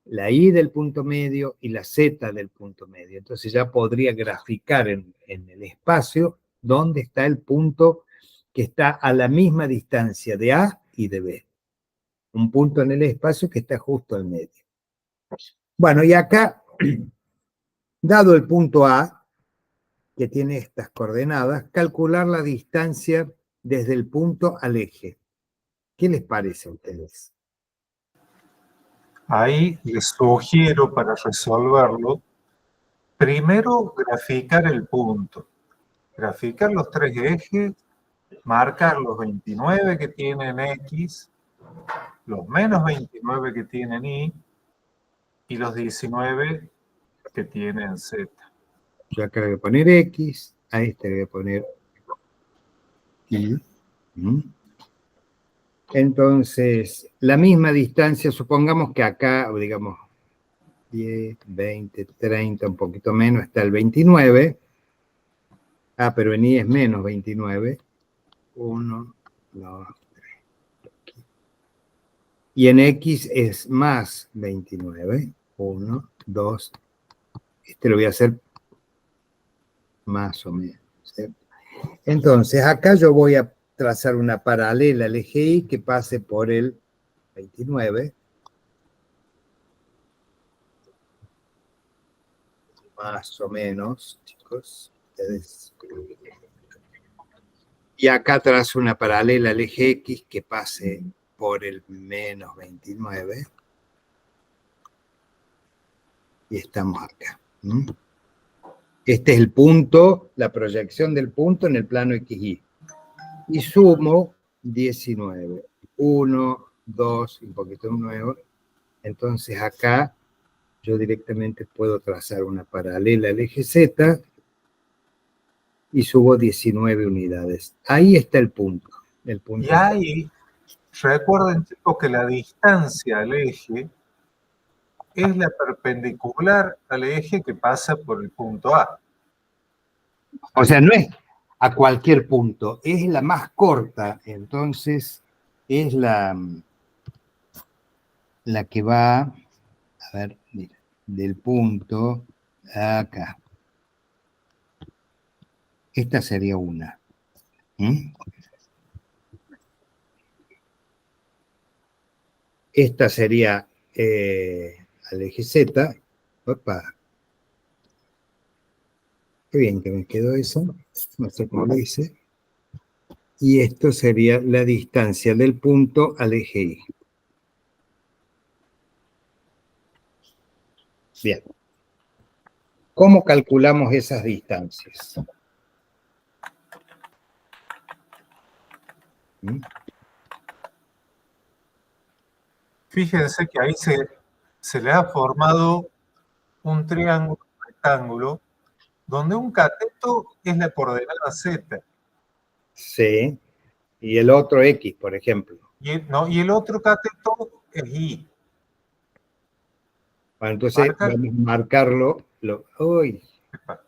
la Y del punto medio y la Z del punto medio. Entonces ya podría graficar en el espacio dónde está el punto que está a la misma distancia de A y de B. Un punto en el espacio que está justo al medio. Bueno, y acá, dado el punto A, que tiene estas coordenadas, calcular la distancia desde el punto al eje. ¿Qué les parece a ustedes? Ahí les sugiero para resolverlo, primero graficar el punto. Graficar los tres ejes, marcar los 29 que tienen X, los menos 29 que tienen Y y los 19 que tienen Z. Yo acá le voy a poner X, a este le voy a poner Y. Entonces, la misma distancia, supongamos que acá, digamos, 10, 20, 30, un poquito menos, está el 29. Ah, pero en Y es menos 29. 1, 2, 3. Y en X es más 29. 1, 2. Este lo voy a hacer más o menos, ¿cierto? Entonces, acá yo voy a trazar una paralela al eje Y que pase por el 29. Más o menos, chicos. Y acá trazo una paralela al eje X que pase por el menos 29. Y estamos acá. Este es el punto, la proyección del punto en el plano XY. Y sumo 19. 1, 2, un poquito nuevo. Entonces acá yo directamente puedo trazar una paralela al eje Z y subo 19 unidades. Ahí está el punto. Y ahí, recuerden chicos que la distancia al eje es la perpendicular al eje que pasa por el punto A. O sea, no es a cualquier punto, es la más corta, entonces es la que va, a ver, mira, del punto acá. Esta sería una. Esta sería al eje Z. Opa. Qué bien que me quedó eso. No sé cómo lo hice. Y esto sería la distancia del punto al eje Y. Bien. ¿Cómo calculamos esas distancias? ¿Mm? Fíjense que ahí se le ha formado un triángulo rectángulo donde un cateto es la coordenada Z. Sí. Y el otro X, por ejemplo. Y el otro cateto es Y. Bueno, entonces Marca, vamos a marcarlo. Uy, epa,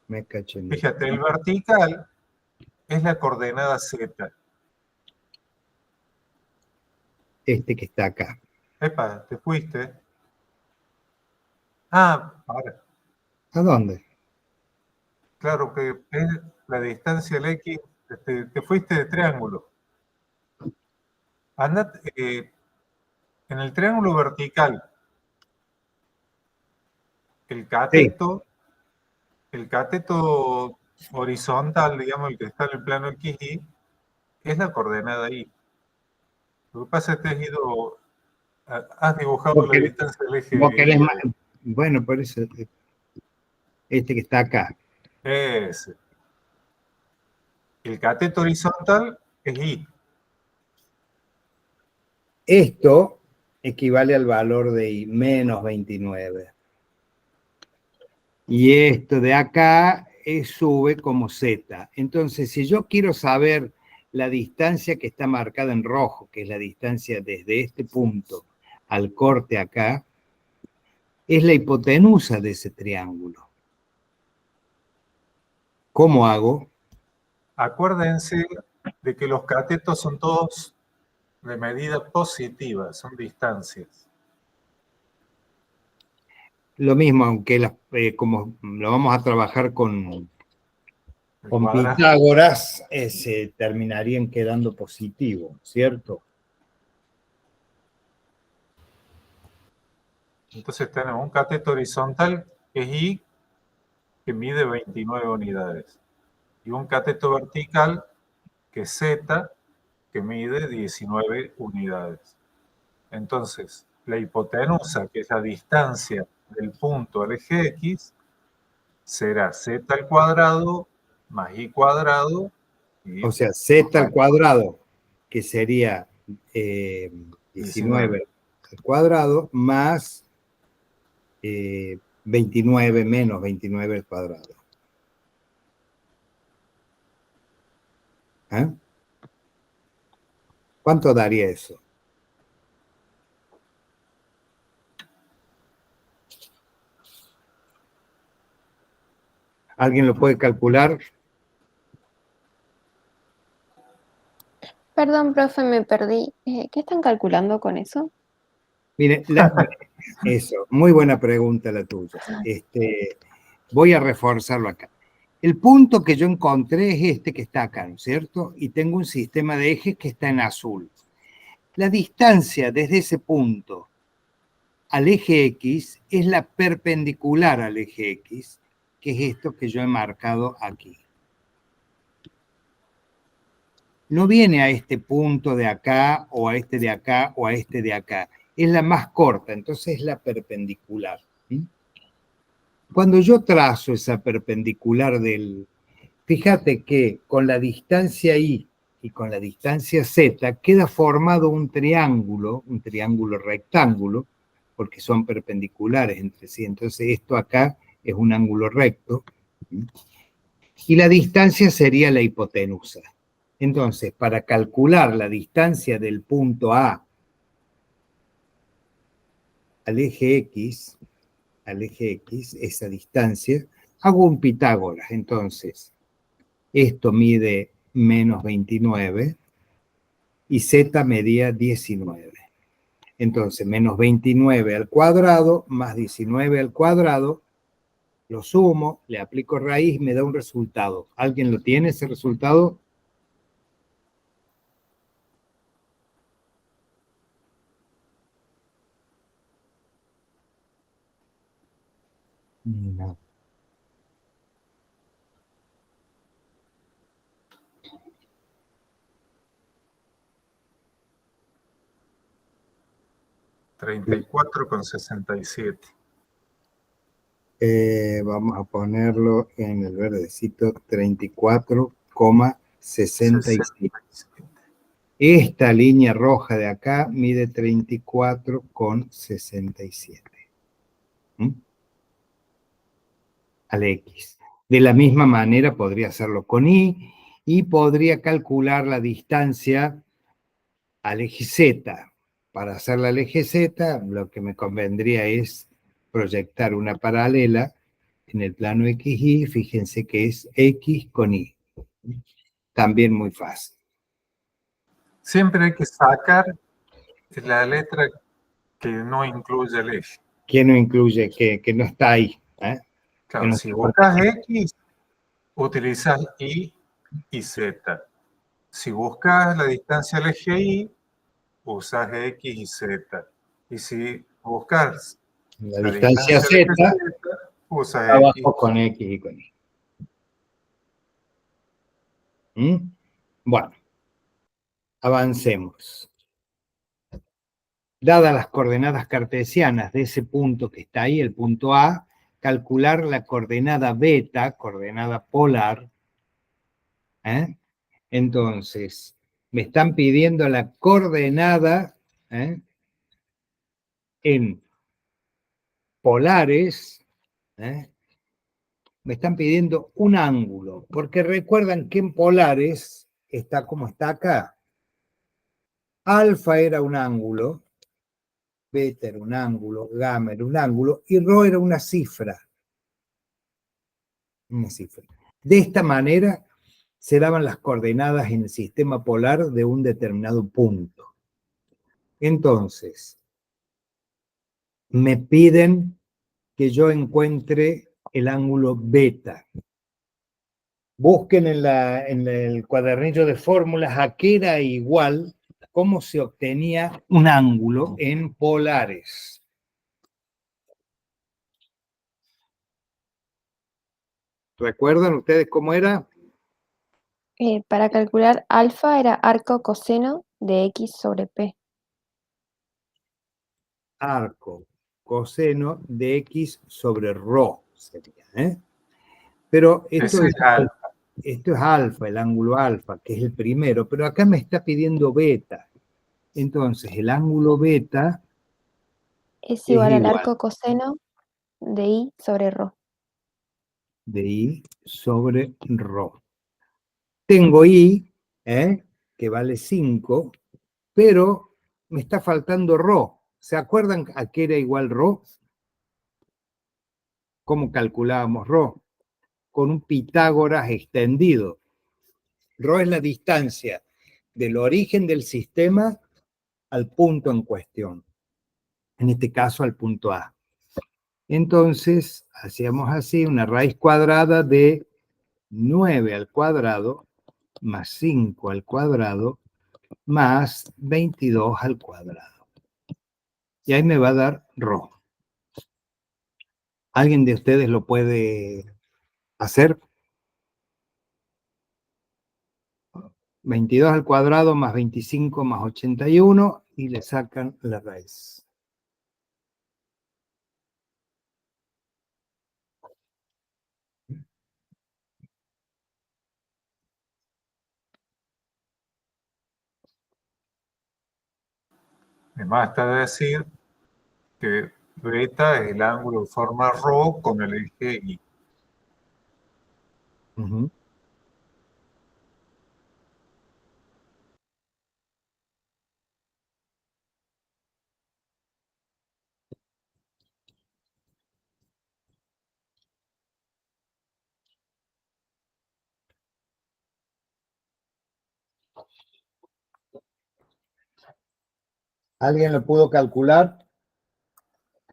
me caché en esto. fíjate, el vertical es la coordenada Z. Este que está acá. Epa, te fuiste. Ahora, ¿A dónde? claro que es la distancia del X, te fuiste de triángulo. Andate, en el triángulo vertical, el Sí. cateto, el cateto horizontal, digamos, el que está en el plano XY, es la coordenada Y. Lo que pasa es que has dibujado la Porque distancia del eje vos querés Y. más. Bueno, por eso, este que está acá. Ese. El cateto horizontal es Y. Esto equivale al valor de I, menos 29. Y esto de acá sube como Z. Entonces, si yo quiero saber la distancia que está marcada en rojo, que es la distancia desde este punto al corte acá, es la hipotenusa de ese triángulo. ¿Cómo hago? Acuérdense de que los catetos son todos de medida positiva, son distancias. Lo mismo, aunque como lo vamos a trabajar con Cuadrado. Pitágoras, se terminarían quedando positivo, ¿cierto? Entonces tenemos un cateto horizontal que es Y, que mide 29 unidades. Y un cateto vertical que es Z, que mide 19 unidades. Entonces, la hipotenusa, que es la distancia del punto al eje X, será Z al cuadrado más Y cuadrado. O sea, z al cuadrado, que sería 19 al cuadrado, más 29 menos 29 al cuadrado. ¿Eh? ¿Cuánto daría eso? ¿Alguien lo puede calcular? Perdón, profe, me perdí. ¿Qué están calculando con eso? Mire, eso, muy buena pregunta la tuya. Voy a reforzarlo acá. El punto que yo encontré es este que está acá, ¿no es cierto? Y tengo un sistema de ejes que está en azul. La distancia desde ese punto al eje X es la perpendicular al eje X, que es esto que yo he marcado aquí. No viene a este punto de acá, o a este de acá, o a este de acá. Es la más corta, entonces es la perpendicular. Cuando yo trazo esa perpendicular fíjate que con la distancia Y y con la distancia Z queda formado un triángulo rectángulo, porque son perpendiculares entre sí. Entonces esto acá es un ángulo recto. Y la distancia sería la hipotenusa. Entonces, para calcular la distancia del punto A al eje X, esa distancia, hago un Pitágoras. Entonces, esto mide menos 29 y Z medía 19. Entonces, menos 29 al cuadrado más 19 al cuadrado, lo sumo, le aplico raíz, me da un resultado. ¿Alguien lo tiene ese resultado? No. 34,67. Vamos a ponerlo en el verdecito 34,67. Esta línea roja de acá mide 34,67. ¿Mm? Al X. De la misma manera podría hacerlo con Y y podría calcular la distancia al eje Z. Para hacerla al eje Z, lo que me convendría es proyectar una paralela en el plano XY. Fíjense que es X con Y. También muy fácil. Siempre hay que sacar la letra que no incluye el eje. Que no incluye, que no está ahí. Claro, no si buscas X, utilizas Y y Z. Si buscas la distancia al eje Y, usas X y Z. Y si buscas la la distancia distancia al Z, eje Z, usas abajo X. con X y con Y. Bueno, avancemos. Dadas las coordenadas cartesianas de ese punto que está ahí, el punto A, calcular la coordenada beta, coordenada polar. Entonces, me están pidiendo la coordenada en polares. Me están pidiendo un ángulo, porque recuerdan que en polares está como está acá. Alfa era un ángulo, beta era un ángulo, gamma era un ángulo y rho era una cifra. Una cifra. De esta manera se daban las coordenadas en el sistema polar de un determinado punto. Entonces, me piden que yo encuentre el ángulo beta. Busquen en el cuadernillo de fórmulas a qué era igual, cómo se obtenía un ángulo en polares. ¿Recuerdan ustedes cómo era? Para calcular alfa era arco coseno de X sobre P. Arco coseno de X sobre rho sería, Pero esto Ese es alfa. esto es alfa, el ángulo alfa, que es el primero, pero acá me está pidiendo beta. Entonces, el ángulo beta Es es igual al igual arco coseno de Y sobre rho. de Y sobre rho. Tengo Y, que vale 5, pero me está faltando rho. ¿Se acuerdan a qué era igual rho? ¿Cómo calculábamos rho? Con un Pitágoras extendido. Rho es la distancia del origen del sistema al punto en cuestión. En este caso, al punto A. Entonces, hacíamos así una raíz cuadrada de 9 al cuadrado más 5 al cuadrado más 22 al cuadrado. Y ahí me va a dar rho. ¿Alguien de ustedes lo puede hacer? 22 al cuadrado más 25 más 81 y le sacan la raíz. Me basta decir que beta es el ángulo de forma rho con el eje Y. Uh-huh. ¿Alguien lo pudo calcular?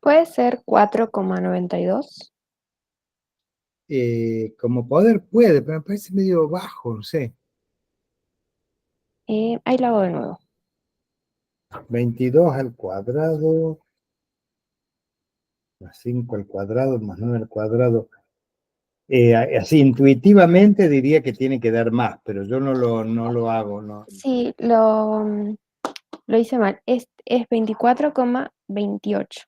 Puede ser 4,92. Como poder puede, pero me parece medio bajo, no sé. Ahí lo hago de nuevo. 22 al cuadrado más 5 al cuadrado más 9 al cuadrado. Así intuitivamente diría que tiene que dar más, pero yo no lo hago. No. Sí, lo hice mal. Es 24,28.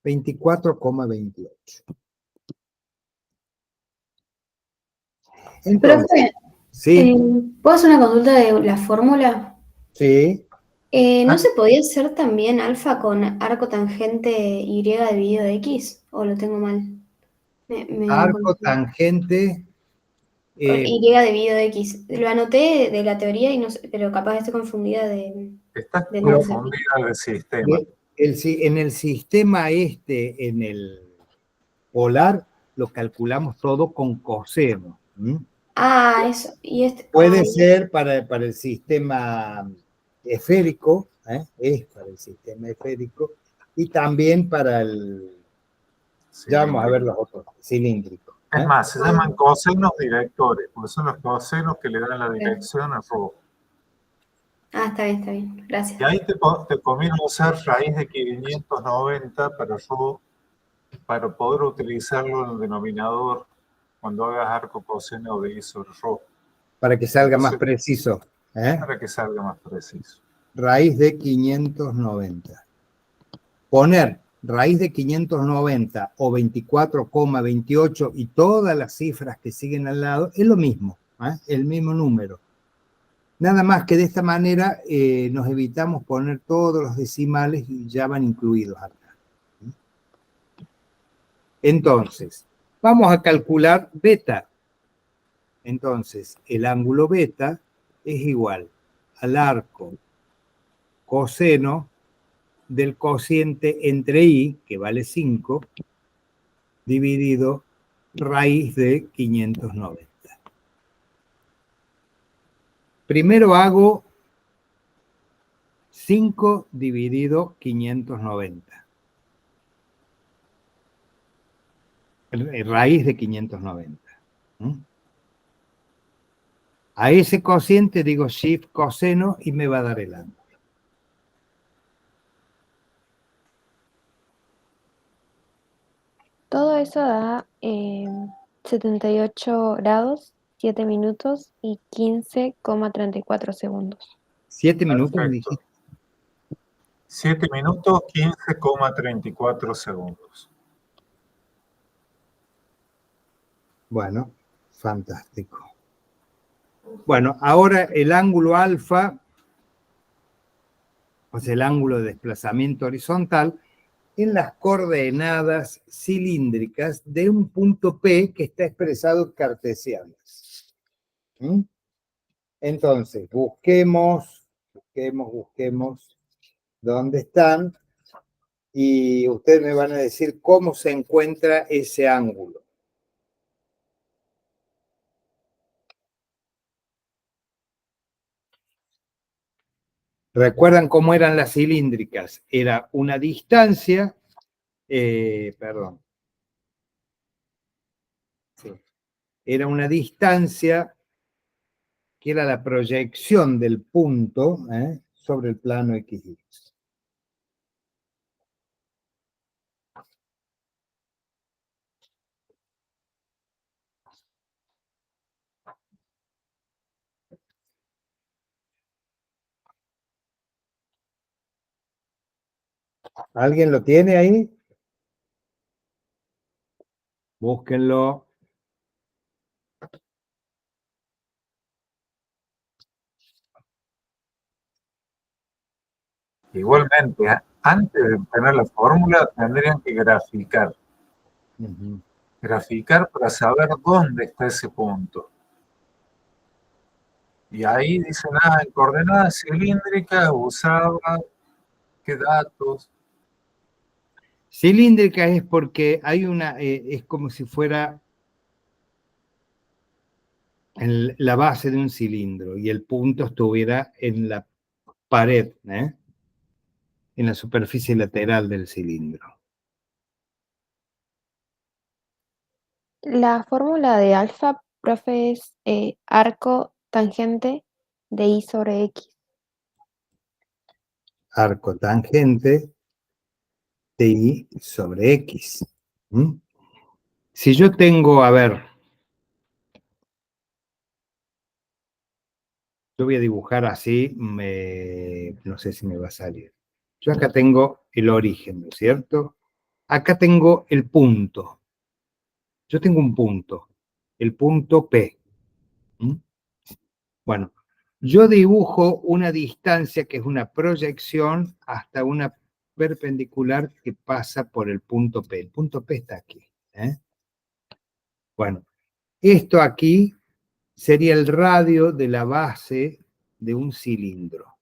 24,28. Entonces, Profe, sí, ¿puedo hacer una consulta de la fórmula? sí. ¿No Ah, se podía hacer también alfa con arco tangente y dividido de x? ¿O lo tengo mal? Me arco, confundí. tangente. Con eh, y dividido de x. Lo anoté de la teoría, y no sé, pero capaz estoy confundida Estás de pero nombre. confundida del sistema. en el sistema en el polar, lo calculamos todo con coseno. ¿M? Ah, eso. Y este. Puede ser para el sistema esférico, es para el sistema esférico, y también para ya vamos a ver Cilíndrico. los otros, cilíndricos. Es más, se llaman cosenos directores, porque son los cosenos que le dan la dirección al rojo. Ah, está bien. Gracias. Y ahí te conviene usar raíz de 590 para poder utilizarlo en el denominador cuando hagas arco coseno de I sobre rojo. Para que salga más Entonces, preciso. para que salga más preciso. Raíz de 590. Poner raíz de 590 o 24,28 y todas las cifras que siguen al lado es lo mismo, el mismo número. Nada más que de esta manera nos evitamos poner todos los decimales y ya van incluidos acá. Entonces, vamos a calcular beta. Entonces, el ángulo beta es igual al arco coseno del cociente entre i, que vale 5, dividido raíz de 590. Primero hago 5 dividido 590. Raíz de 590. A ese cociente digo shift coseno y me va a dar el ángulo. Todo eso da 78 grados, 7 minutos y 15,34 segundos. 7 minutos me Perfecto. dijiste. 7 minutos, 15,34 segundos. Bueno, fantástico. Bueno, ahora el ángulo alfa, o sea, el ángulo de desplazamiento horizontal, en las coordenadas cilíndricas de un punto P que está expresado cartesianas. Entonces, busquemos dónde están y ustedes me van a decir cómo se encuentra ese ángulo. ¿Recuerdan cómo eran las cilíndricas? Era una distancia, perdón. Sí. Era una distancia que era la proyección del punto sobre el plano XY. ¿Alguien lo tiene ahí? Búsquenlo. Igualmente, antes de tener la fórmula, tendrían que graficar. Graficar para saber dónde está ese punto. Y ahí dicen, en coordenadas cilíndricas usaba qué datos. Cilíndrica es porque hay una, es como si fuera en la base de un cilindro y el punto estuviera en la pared, en la superficie lateral del cilindro. La fórmula de alfa, profe, es arco tangente de I sobre X. Arco tangente de I sobre X. Si yo tengo, a ver, Yo voy a dibujar así, no sé si me va a salir. Yo acá tengo el origen, ¿no es cierto? Acá tengo el punto. Yo tengo un punto, el punto P. ¿Mm? Bueno, yo dibujo una distancia que es una proyección hasta una perpendicular que pasa por el punto P. El punto P está aquí. Bueno, esto aquí sería el radio de la base de un cilindro.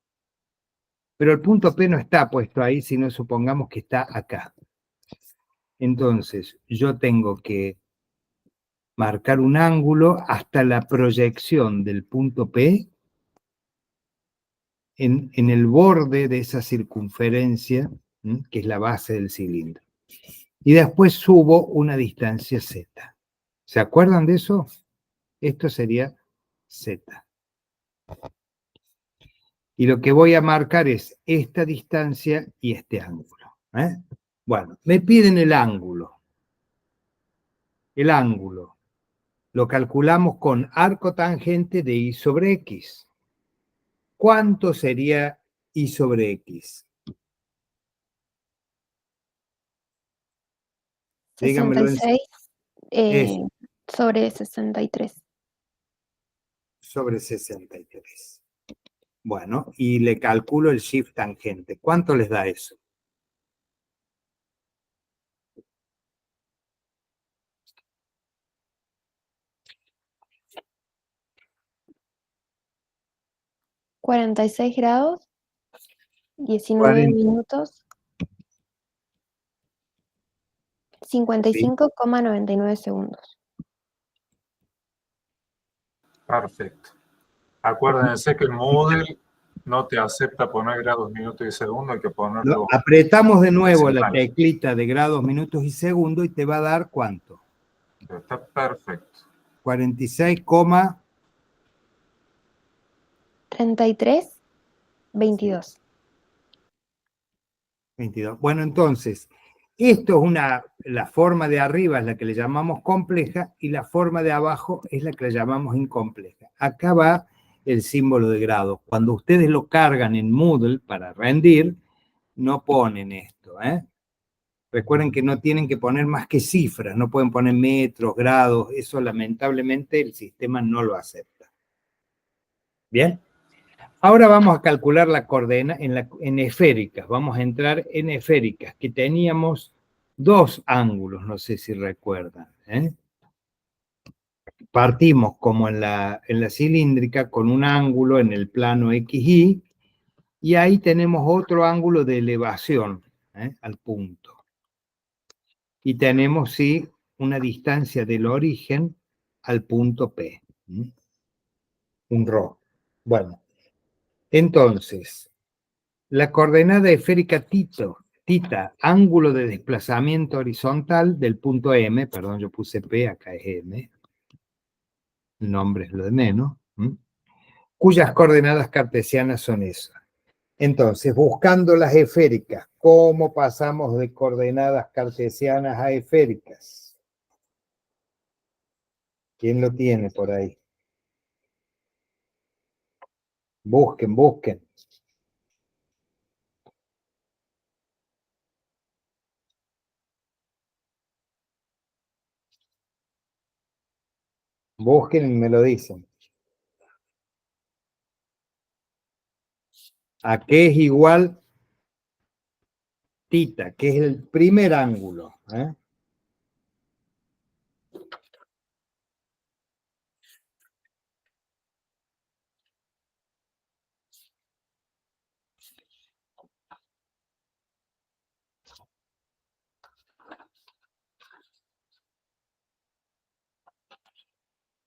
Pero el punto P no está puesto ahí, sino supongamos que está acá. Entonces, yo tengo que marcar un ángulo hasta la proyección del punto P en el borde de esa circunferencia, que es la base del cilindro. Y después subo una distancia Z. ¿Se acuerdan de eso? Esto sería Z. Y lo que voy a marcar es esta distancia y este ángulo. Bueno, me piden el ángulo. El ángulo lo calculamos con arco tangente de y sobre x. ¿Cuánto sería y sobre x? Dígamelo en 66 es sobre 63. sobre 63. Bueno, y le calculo el shift tangente. ¿Cuánto les da eso? $46, 19 40. minutos, 55,99 segundos. Perfecto. Acuérdense que el Moodle no te acepta poner grados, minutos y segundos, hay que ponerlo. Apretamos de nuevo la decimal. teclita de grados, minutos y segundos y te va a dar ¿cuánto? Está perfecto. 46, 33, 22. 22. Bueno, entonces, esto es la forma de arriba es la que le llamamos compleja y la forma de abajo es la que le llamamos incompleja. Acá va el símbolo de grado. Cuando ustedes lo cargan en Moodle para rendir, no ponen esto. Recuerden que no tienen que poner más que cifras, no pueden poner metros, grados, eso lamentablemente el sistema no lo acepta. ¿Bien? Ahora vamos a calcular la coordenada en esféricas, vamos a entrar en esféricas, que teníamos dos ángulos, no sé si recuerdan. Partimos como en la cilíndrica con un ángulo en el plano XY y ahí tenemos otro ángulo de elevación al punto. Y tenemos, sí, una distancia del origen al punto P. Un ρ. Bueno, entonces, la coordenada esférica tita, ángulo de desplazamiento horizontal del punto M, perdón, yo puse P, acá es M, el nombre es lo de menos, cuyas coordenadas cartesianas son esas. Entonces, buscando las esféricas, ¿cómo pasamos de coordenadas cartesianas a esféricas? ¿Quién lo tiene por ahí? Busquen, busquen. Busquen y me lo dicen. ¿A qué es igual tita? Que es el primer ángulo.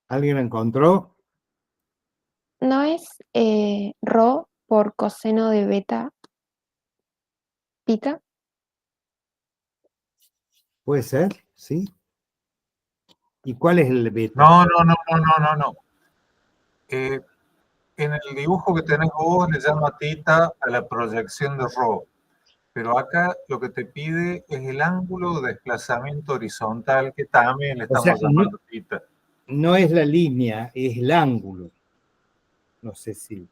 ¿Alguien lo encontró? ¿No es ρ por coseno de beta pita? Puede ser, ¿sí? ¿Y cuál es el beta? No. En el dibujo que tenés vos le llama tita a la proyección de ρ. Pero acá lo que te pide es el ángulo de desplazamiento horizontal, que también le estamos llamando tita. No es la línea, es el ángulo. No sé si...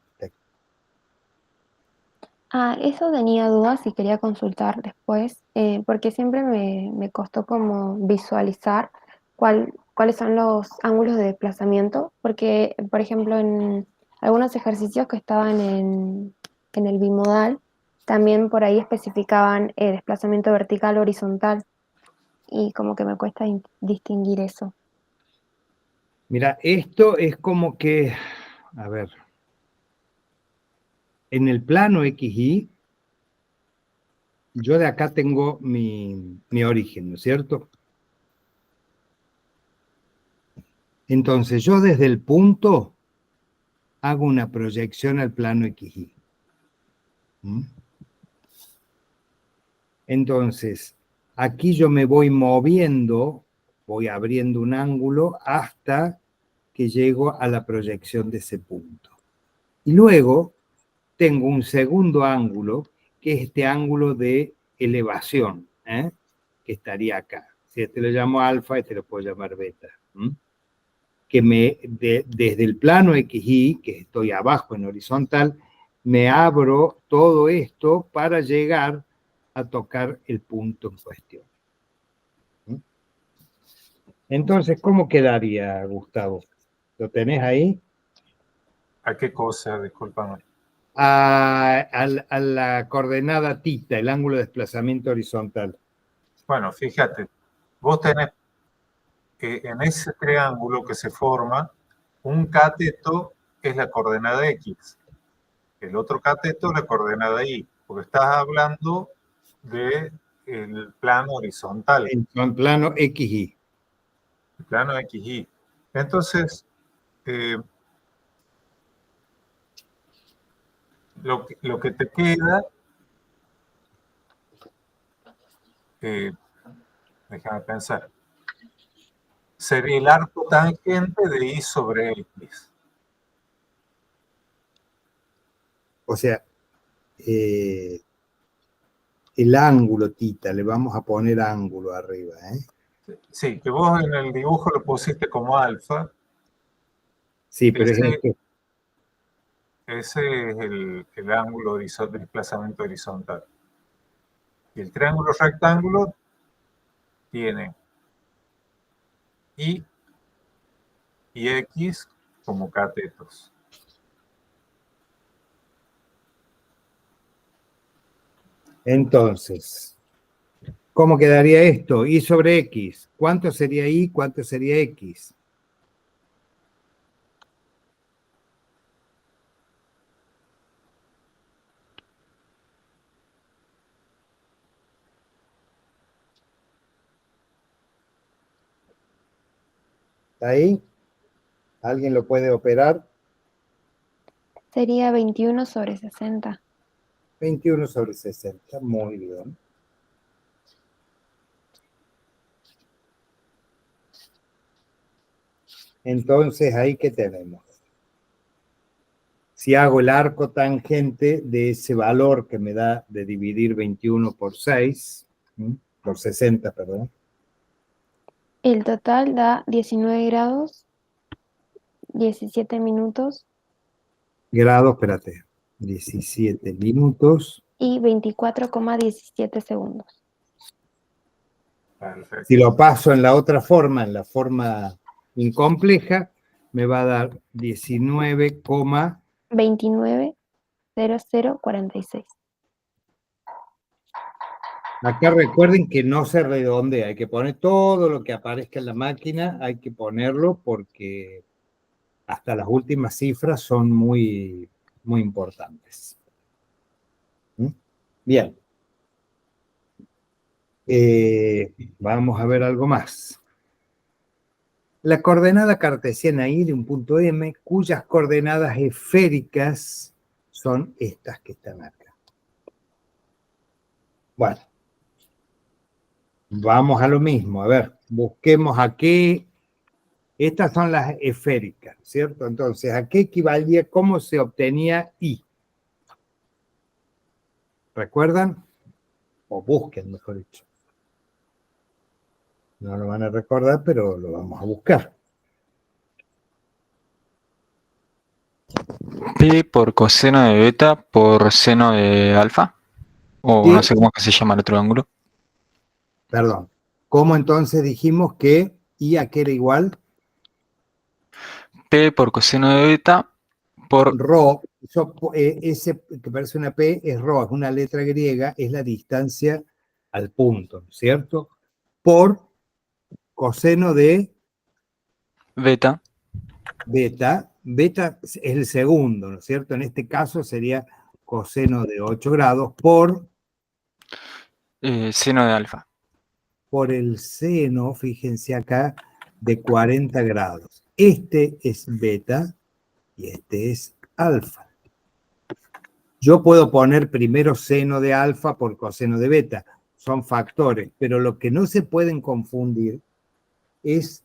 Eso tenía dudas y quería consultar después, porque siempre me costó como visualizar cuáles son los ángulos de desplazamiento, porque, por ejemplo, en algunos ejercicios que estaban en el bimodal, también por ahí especificaban desplazamiento vertical, horizontal, y como que me cuesta distinguir eso. Mira, esto es como que, a ver, en el plano XY, yo de acá tengo mi origen, ¿no es cierto? Entonces, yo desde el punto hago una proyección al plano XY. ¿Mm? Entonces, aquí yo me voy moviendo, voy abriendo un ángulo hasta que llego a la proyección de ese punto. Y luego tengo un segundo ángulo, que es este ángulo de elevación, que estaría acá. Si este lo llamo alfa, este lo puedo llamar beta. Que desde el plano XY, que estoy abajo en horizontal, me abro todo esto para llegar a tocar el punto en cuestión. Entonces, ¿cómo quedaría, Gustavo? ¿Lo tenés ahí? ¿A qué cosa? Discúlpame. A la coordenada tita, el ángulo de desplazamiento horizontal. Bueno, fíjate, vos tenés que en ese triángulo que se forma, un cateto es la coordenada X, el otro cateto es la coordenada Y, porque estás hablando del plano horizontal. En plano XY. El plano XY. Entonces, lo que te queda, déjame pensar, sería el arco tangente de Y sobre X. O sea, el ángulo tita, le vamos a poner ángulo arriba, Sí, que vos en el dibujo lo pusiste como alfa. Sí, pero es esto. Ese es el ángulo de desplazamiento horizontal. Y el triángulo rectángulo tiene Y y X como catetos. Entonces, ¿cómo quedaría esto? Y sobre X. ¿Cuánto sería Y? ¿Cuánto sería X? ¿Está ahí? ¿Alguien lo puede operar? Sería 21 sobre 60. 21 sobre 60. Muy bien. Entonces, ¿ahí qué tenemos? Si hago el arco tangente de ese valor que me da de dividir 21 por 6, por 60, perdón. El total da 19 grados, 17 minutos Grados, espérate, 17 minutos. y 24,17 segundos. Perfecto. Si lo paso en la otra forma, en la forma incompleja, me va a dar 29,0046. Acá recuerden que no se redondea, hay que poner todo lo que aparezca en la máquina, hay que ponerlo porque hasta las últimas cifras son muy, muy importantes. Bien. Vamos a ver algo más. La coordenada cartesiana Y de un punto M, cuyas coordenadas esféricas son estas que están acá. Bueno, vamos a lo mismo. A ver, busquemos aquí. Estas son las esféricas, ¿cierto? Entonces, ¿a qué equivalía? ¿Cómo se obtenía Y? ¿Recuerdan? O busquen, mejor dicho. No lo van a recordar, pero lo vamos a buscar. P por coseno de beta por seno de alfa. O no Sí. sé cómo es que se llama el otro ángulo. Perdón. ¿Cómo entonces dijimos que I a qué era igual? P por coseno de beta por... Rho, ese que parece una P es Rho, es una letra griega, es la distancia al punto, ¿no es cierto? Por coseno de beta. beta, beta es el segundo, ¿no es cierto? En este caso sería coseno de 8 grados Seno de alfa. por el seno, fíjense acá, de 40 grados. Este es beta y este es alfa. Yo puedo poner primero seno de alfa por coseno de beta, son factores, pero lo que no se pueden confundir es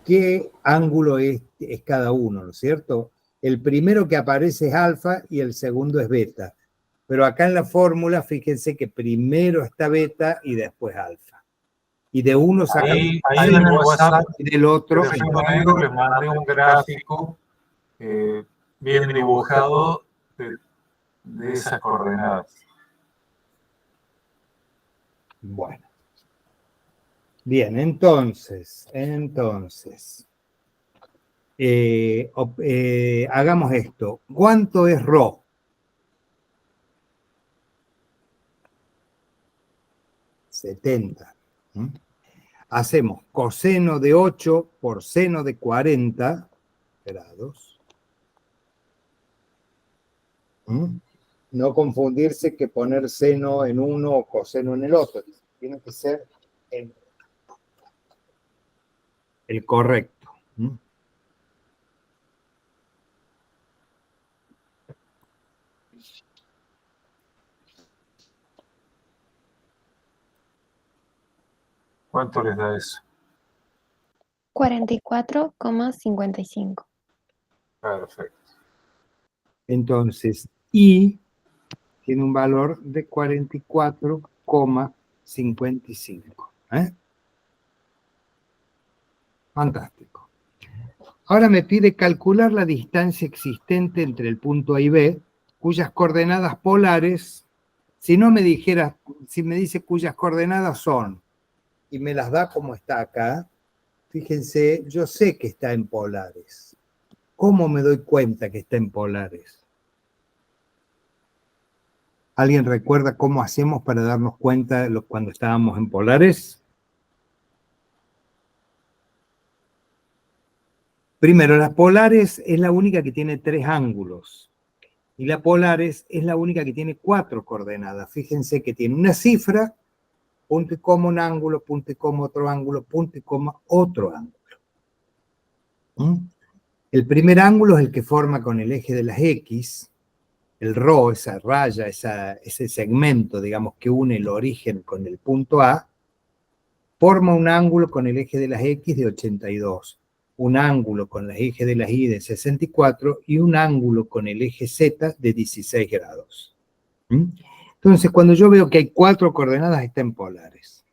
qué ángulo es cada uno, ¿no es cierto? El primero que aparece es alfa y el segundo es beta. Pero acá en la fórmula, fíjense que primero está beta y después alfa. Y de uno sacamos Ahí en el WhatsApp y del otro. de Río Negro les mandé un gráfico bien dibujado de esas coordenadas. Bueno. Bien, entonces, hagamos esto. ¿Cuánto es Rho? 70. ¿Mm? Hacemos coseno de 8 por seno de 40 grados. ¿Mm? No confundirse que poner seno en uno o coseno en el otro. Tiene que ser el correcto. ¿Mm? ¿Cuánto les da eso? 44,55. Perfecto. Entonces, I tiene un valor de 44,55. Fantástico. Ahora me pide calcular la distancia existente entre el punto A y B, cuyas coordenadas polares, si no me dijera, si me dice cuyas coordenadas son, y me las da como está acá, fíjense, yo sé que está en polares. ¿Cómo me doy cuenta que está en polares? ¿Alguien recuerda cómo hacemos para darnos cuenta cuando estábamos en polares? Primero, las polares es la única que tiene 3 ángulos. Y la polares es la única que tiene 4 coordenadas. Fíjense que tiene una cifra, punto y coma un ángulo, punto y coma otro ángulo, punto y coma otro ángulo. El primer ángulo es el que forma con el eje de las X, el Rho, esa raya, ese segmento, digamos, que une el origen con el punto A, forma un ángulo con el eje de las X de 82, un ángulo con el eje de las Y de 64 y un ángulo con el eje Z de 16 grados. Entonces, cuando yo veo que hay 4 coordenadas, está en polares.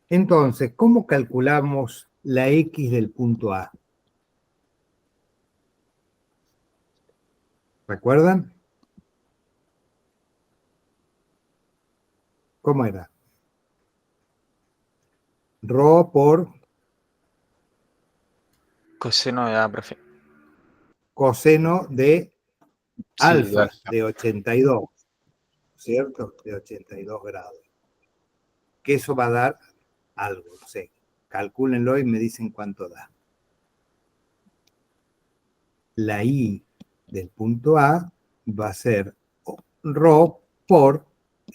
Entonces, ¿cómo calculamos la X del punto A? ¿Recuerdan? ¿Cómo era? Rho por Coseno de A, profe. coseno de Sí, alfa alfa. de 82, ¿cierto? De 82 grados. Que eso va a dar algo, no sé. Calcúlenlo y me dicen cuánto da. La I del punto A va a ser Rho por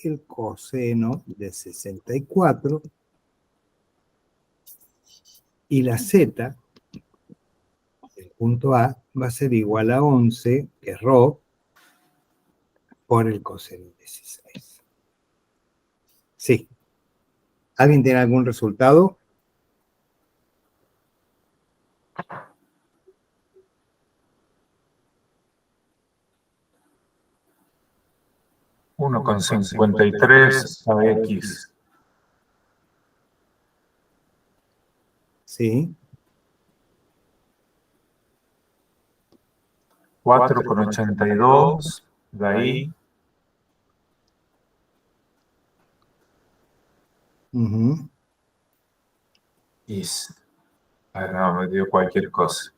el coseno de 64 y la Z del punto A va a ser igual a 11, que es Rho, por el coseno de 16. Sí. ¿Alguien tiene algún resultado? Uno con 53 a X. Sí. 4,82, de ahí Ujú. y... no, me dio cualquier cosa.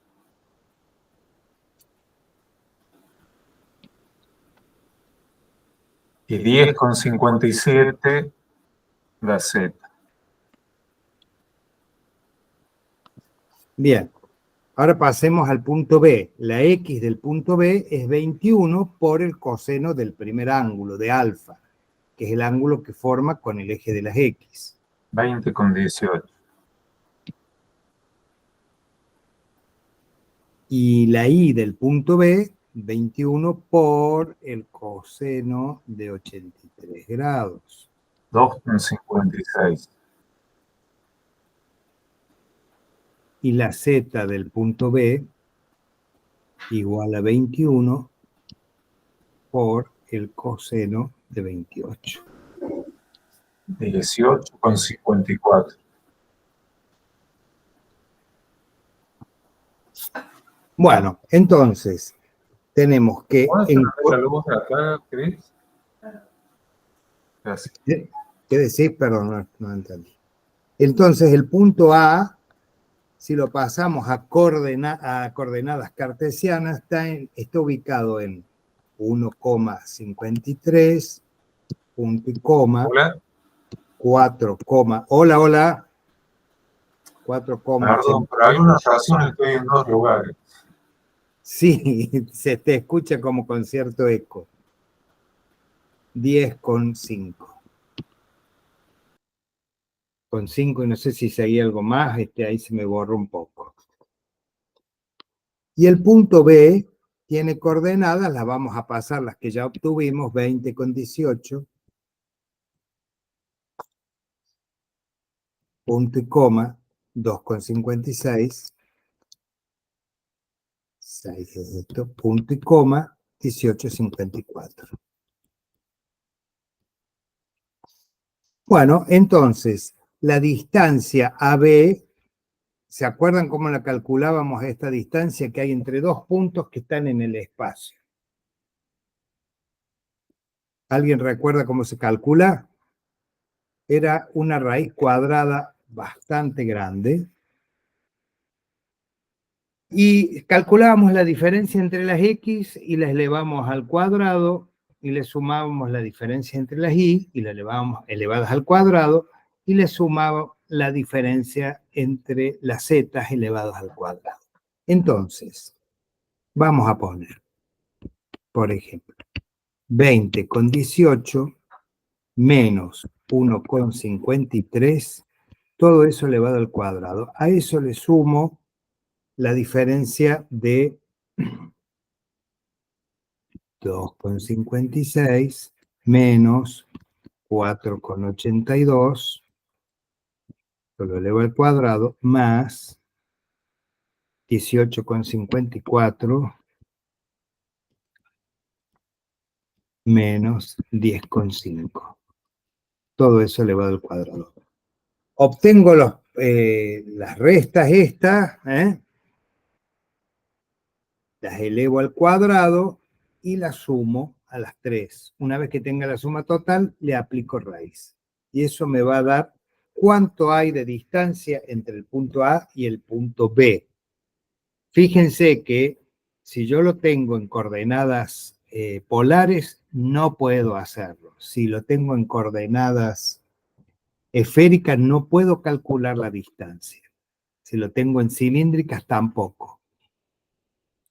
Y 10,57 la Z. Bien. Ahora pasemos al punto B. La X del punto B es 21 por el coseno del primer ángulo, de alfa, que es el ángulo que forma con el eje de las X. 20,18. Y la Y del punto B, 21 por el coseno de 83 grados. 2,56. Y la Z del punto B igual a 21 por el coseno de 28. 18,54. Bueno, entonces tenemos que... ¿Puedes prender la luz de acá, Cris? Gracias. ¿Qué decís? Perdón, no entendí. Entonces el punto A, si lo pasamos a coordenadas cartesianas, está ubicado en 1,53, punto y coma, Hola. 4, hola, hola, 4,80. Perdón, por alguna razón estoy en dos lugares. Sí, se te escucha como con cierto eco. 10,5. Con 5, y no sé si seguía algo más, ahí se me borró un poco. Y el punto B tiene coordenadas, las vamos a pasar, las que ya obtuvimos, 20,18, punto y coma, 2,56, 6 es esto, punto y coma, 18,54. Bueno, entonces, la distancia AB, ¿se acuerdan cómo la calculábamos esta distancia que hay entre dos puntos que están en el espacio? ¿Alguien recuerda cómo se calcula? Era una raíz cuadrada bastante grande. Y calculábamos la diferencia entre las X y la elevamos al cuadrado y le sumábamos la diferencia entre las Y y la elevábamos elevadas al cuadrado y le sumábamos la diferencia entre las Z elevadas al cuadrado. Entonces, vamos a poner, por ejemplo, 20,18 menos 1,53, todo eso elevado al cuadrado. A eso le sumo la diferencia de 2,56 menos 4,82, lo elevo al cuadrado, más 18,54 menos 10,5. Todo eso elevado al cuadrado. Obtengo las restas estas, las elevo al cuadrado y las sumo a las 3. Una vez que tenga la suma total, le aplico raíz. Y eso me va a dar cuánto hay de distancia entre el punto A y el punto B. Fíjense que si yo lo tengo en coordenadas polares, no puedo hacerlo. Si lo tengo en coordenadas esféricas, no puedo calcular la distancia. Si lo tengo en cilíndricas, tampoco.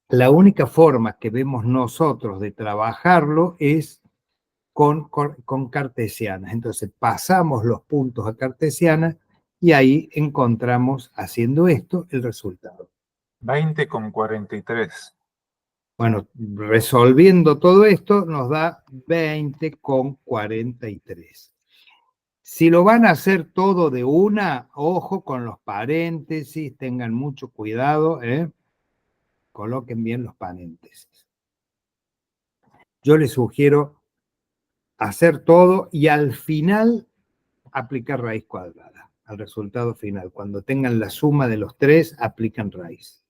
La única forma que vemos nosotros de trabajarlo es con cartesianas. Entonces pasamos los puntos a cartesianas y ahí encontramos, haciendo esto, el resultado. 20,43. Bueno, resolviendo todo esto nos da 20,43. Si lo van a hacer todo de una, ojo con los paréntesis, tengan mucho cuidado, coloquen bien los paréntesis. Yo les sugiero hacer todo y al final aplicar raíz cuadrada, al resultado final. Cuando tengan la suma de los tres, aplican raíz.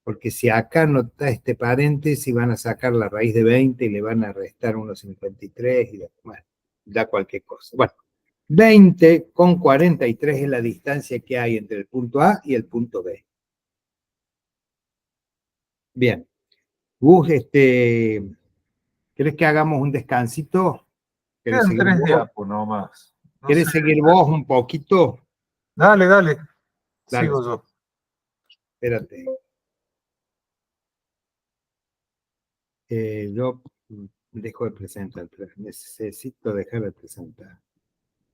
porque si acá no está este paréntesis, van a sacar la raíz de 20 y le van a restar 1,53 y bueno, da cualquier cosa. Bueno, 20 con 43 es la distancia que hay entre el punto A y el punto B. Bien. Gus, ¿querés que hagamos un descansito? ¿Querés Quedan seguir 3 vos? diapos nomás. No ¿Querés sé. seguir vos un poquito? Dale, dale. Dale. Sigo yo. Espérate. Yo dejo de presentar, pero necesito dejar de presentar.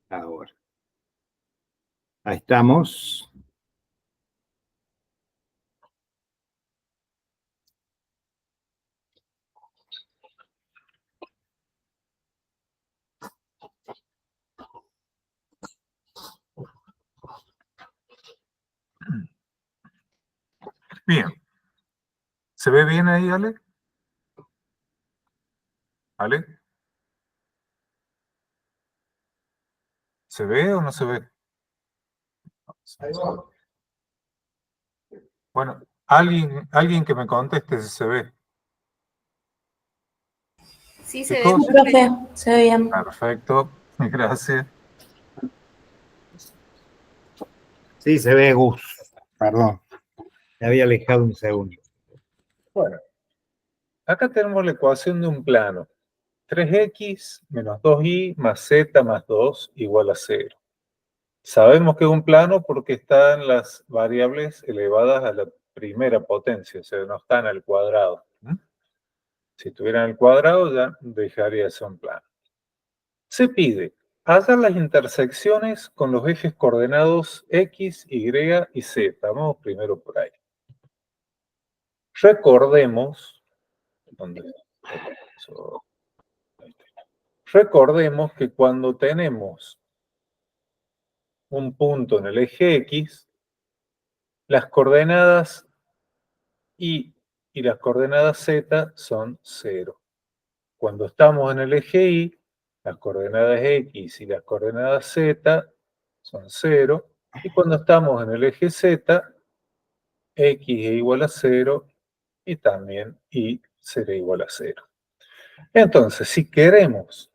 Ahora. Ahí estamos. Bien. ¿Se ve bien ahí, Ale? ¿Ale? ¿Se ve o no se ve? Bueno, alguien que me conteste si se ve. Sí, se ve. Chicos, Sí, profe, se ve bien. perfecto. Gracias. Sí, se ve Gus. Perdón. Me había alejado un segundo. Bueno, acá tenemos la ecuación de un plano. 3x menos 2y más z más 2 igual a 0. Sabemos que es un plano porque están las variables elevadas a la primera potencia, o sea, no están al cuadrado. Si estuvieran al cuadrado ya dejaría de ser un plano. Se pide hallar las intersecciones con los ejes coordenados x, y y z. Vamos primero por ahí. Recordemos, recordemos que cuando tenemos un punto en el eje x, las coordenadas y las coordenadas z son 0. Cuando estamos en el eje y, las coordenadas x y las coordenadas z son 0. Y cuando estamos en el eje z, x es igual a 0 y también y será igual a 0. Entonces, si queremos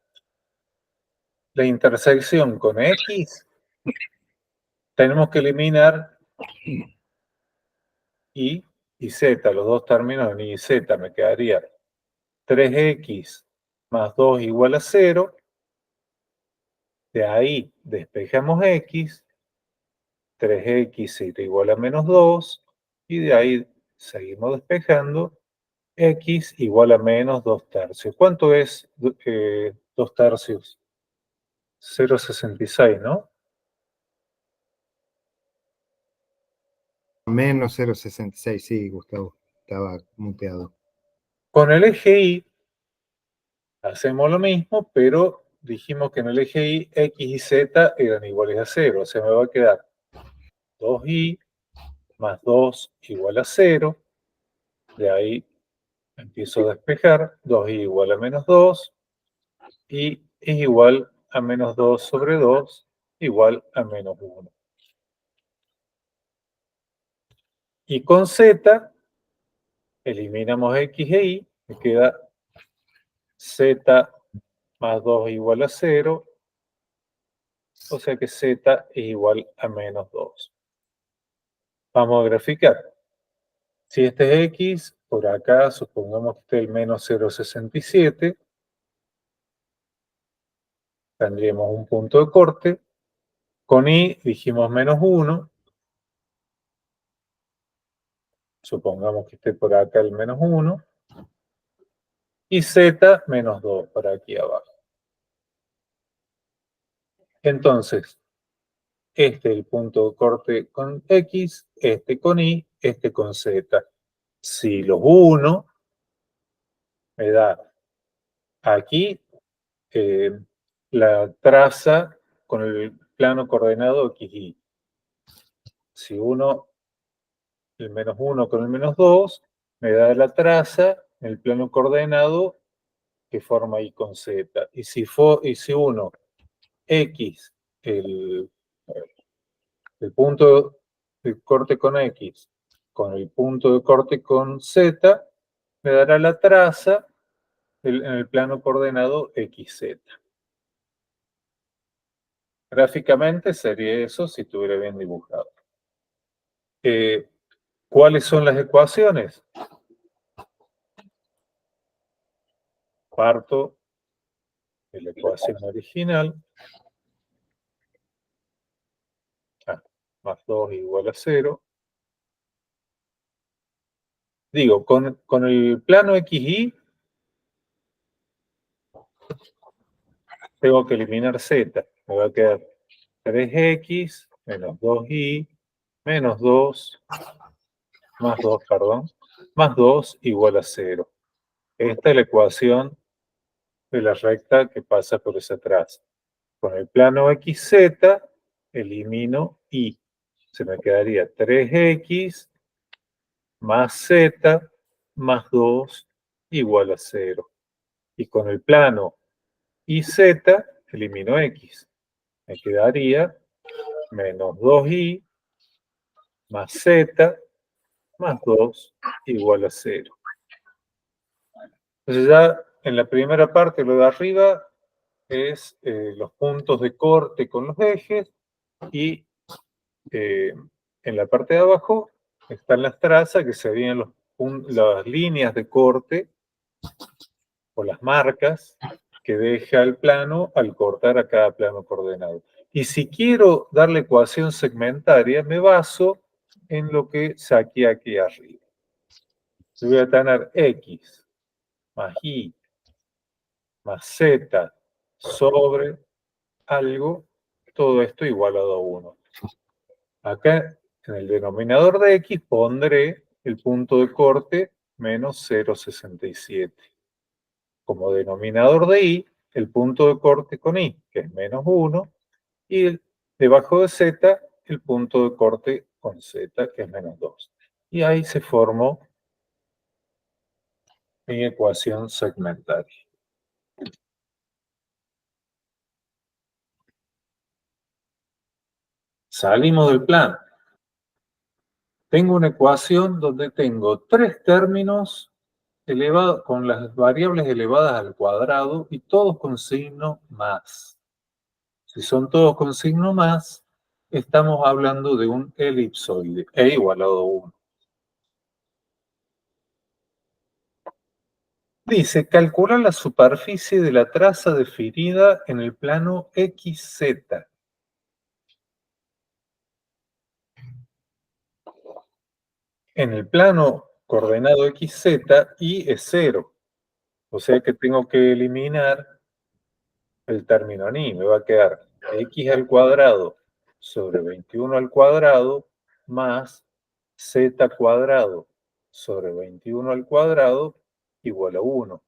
la intersección con x, tenemos que eliminar y z, los dos términos en y z. Me quedaría 3x más 2 igual a 0. De ahí despejamos x, 3x será igual a menos 2, y de ahí seguimos despejando, x igual a menos 2 tercios. ¿Cuánto es 2 tercios? 0,66, ¿no? Menos 0,66, sí, Gustavo. Estaba muteado. Con el eje y hacemos lo mismo, pero dijimos que en el eje y x y z eran iguales a 0. O sea, me va a quedar 2y más 2 igual a 0. De ahí empiezo a despejar. 2y igual a menos 2. Y es igual a menos 2 sobre 2 igual a menos 1. Y con z eliminamos x e y. Me queda z más 2 igual a 0. O sea que z es igual a menos 2. Vamos a graficar. Si este es x, por acá supongamos que esté el menos 0,67. Tendríamos un punto de corte. Con y dijimos menos 1. Supongamos que esté por acá el menos 1. Y z menos 2 para aquí abajo. Entonces, este es el punto de corte con x, este con y, este con z. Si los uno, me da aquí la traza con el plano coordenado x, y. Si uno, el menos 1 con el menos 2, me da la traza en el plano coordenado que forma y con z. Y si uno, x, el punto de corte con x, con el punto de corte con Z, me dará la traza en el plano coordenado XZ. Gráficamente sería eso si estuviera bien dibujado. ¿Cuáles son las ecuaciones? Parto de la ecuación original. Más 2 igual a 0. Digo, con el plano XY tengo que eliminar Z. Me va a quedar 3X menos 2Y menos 2, más 2, perdón, más 2 igual a 0. Esta es la ecuación de la recta que pasa por esa traza. Con el plano XZ elimino Y. Se me quedaría 3X más Z más 2 igual a 0. Y con el plano YZ elimino X. Me quedaría menos 2Y más Z más 2 igual a 0. Entonces ya en la primera parte, lo de arriba, es los puntos de corte con los ejes, y en la parte de abajo están las trazas, que serían las líneas de corte o las marcas que deja el plano al cortar a cada plano coordenado. Y si quiero darle ecuación segmentaria, me baso en lo que saqué aquí arriba. Yo voy a tener X más Y más Z sobre algo, todo esto igualado a 1. Acá en el denominador de X pondré el punto de corte menos 0,67. Como denominador de Y, el punto de corte con Y, que es menos 1, y debajo de Z, el punto de corte con Z, que es menos 2. Y ahí se formó mi ecuación segmentaria. Salimos del plano. Tengo una ecuación donde tengo 3 términos elevados, con las variables elevadas al cuadrado, y todos con signo más. Si son todos con signo más, estamos hablando de un elipsoide, e igualado a 1. Dice, calcula la superficie de la traza definida en el plano XZ. En el plano coordenado XZ, Y es 0. O sea que tengo que eliminar el término ni. Me va a quedar X al cuadrado sobre 21 al cuadrado más Z cuadrado sobre 21 al cuadrado igual a 1.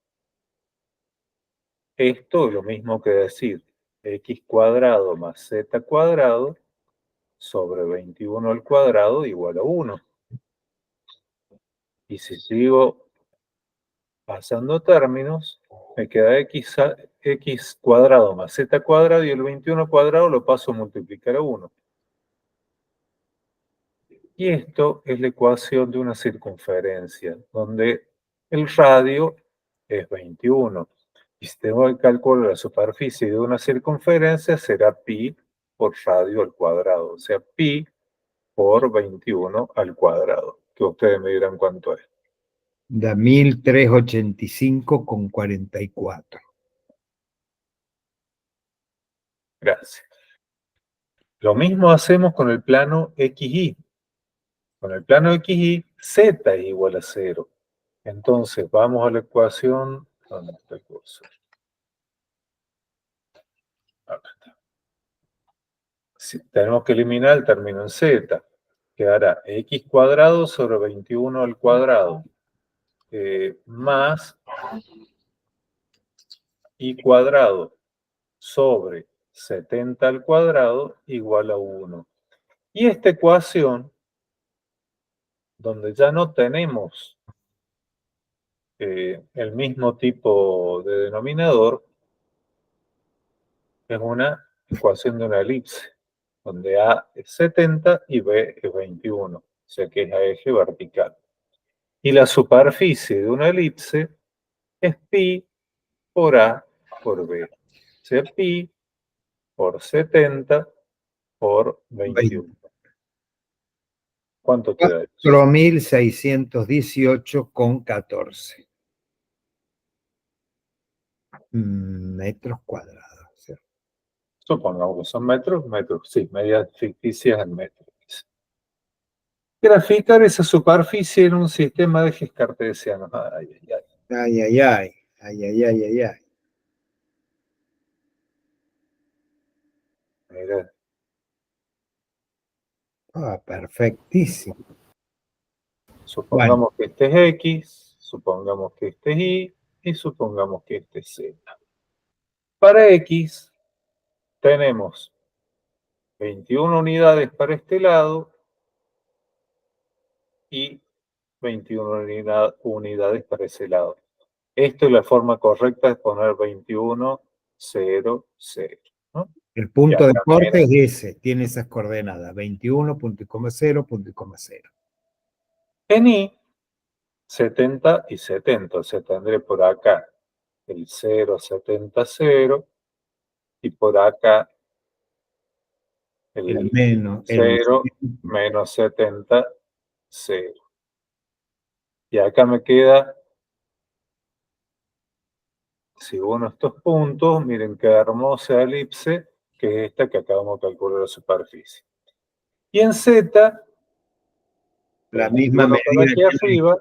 Esto es lo mismo que decir X cuadrado más Z cuadrado sobre 21 al cuadrado igual a 1. Y si sigo pasando términos, me queda X cuadrado más Z cuadrado, y el 21 cuadrado lo paso a multiplicar a 1. Y esto es la ecuación de una circunferencia, donde el radio es 21. Y si tengo el cálculo de la superficie de una circunferencia, será pi por radio al cuadrado. O sea, pi por 21 al cuadrado. Que ustedes me dirán cuánto es. Da 1385,44. Gracias. Lo mismo hacemos con el plano XY. Con el plano XY, Z es igual a 0. Entonces, vamos a la ecuación. ¿Dónde está el cursor? Acá está. Si tenemos que eliminar el término en Z. Quedará X cuadrado sobre 21 al cuadrado más Y cuadrado sobre 70 al cuadrado igual a 1. Y esta ecuación, donde ya no tenemos el mismo tipo de denominador, es una ecuación de una elipse, donde A es 70 y B es 21. sea que es a eje vertical. Y la superficie de una elipse es pi por A por B. O sea, pi por 70 por 21. ¿Cuánto te da eso? 4.618,14 metros cuadrados. ¿Cierto? Supongamos que son metros, sí, medidas ficticias en metros. Graficar esa superficie en un sistema de ejes cartesianos. Ay, ay, ay. Ay, ay, ay. Ay, ay, ay, ay, ay. Mira, Perfectísimo. supongamos que este es X, supongamos que este es Y y supongamos que este es Z. Para X tenemos 21 unidades para este lado y 21 unidades para ese lado. Esto es la forma correcta de poner 21, 0, 0. ¿No? El punto Ya, de corte también. es ese, tiene esas coordenadas, 21, punto y coma 0, punto y coma 0. En Y, 70 y 70, o sea, tendré por acá el 0, 70, 0, y por acá El el menos, 0, menos 70, 0. Y acá me queda, si uno estos puntos, miren qué hermosa elipse, que es esta que acabamos de calcular la superficie. Y en Z, la misma 21 para medida aquí que arriba,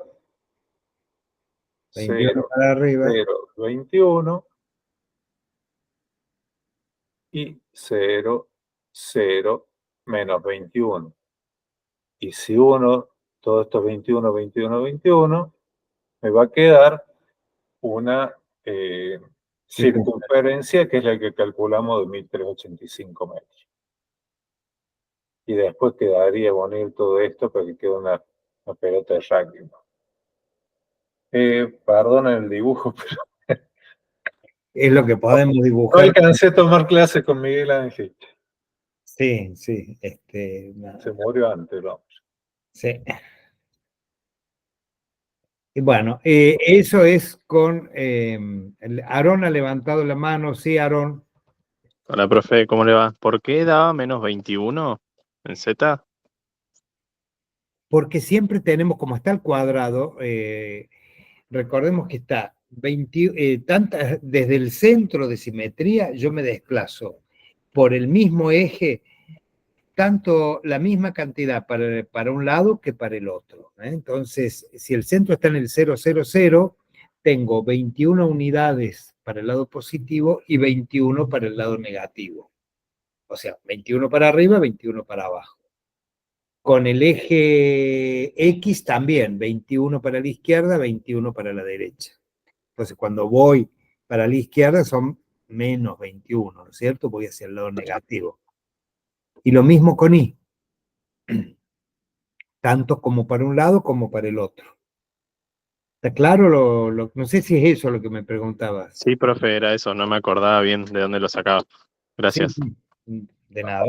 21 0, para arriba, 0, 21 y 0, 0, menos 21. Y si uno, todo esto 21, 21, 21, me va a quedar una circunferencia que es la que calculamos de 1385 metros. Y después quedaría bonito todo esto para que quede una pelota de rugby. Perdonen el dibujo, pero es lo que podemos no dibujar. alcancé a tomar clase con Miguel Ángel. Sí, sí, Se murió antes, ¿no? sí. Y bueno, eso es con, Aarón ha levantado la mano, sí, Aarón. Hola, profe, ¿cómo le va? ¿Por qué daba menos 21 en Z? Porque siempre tenemos, como está el cuadrado, recordemos que está desde el centro de simetría, yo me desplazo por el mismo eje, tanto la misma cantidad para un lado que para el otro. Entonces, si el centro está en el 0, 0, 0, tengo 21 unidades para el lado positivo y 21 para el lado negativo. O sea, 21 para arriba, 21 para abajo. Con el eje X también, 21 para la izquierda, 21 para la derecha. Entonces, cuando voy para la izquierda son menos 21, ¿no es cierto? Voy hacia el lado negativo. Y lo mismo con Y. Tanto como para un lado como para el otro. ¿Está claro? No sé si es eso lo que me preguntabas. Sí, profe, era eso, no me acordaba bien de dónde lo sacaba. Gracias. Sí, de nada.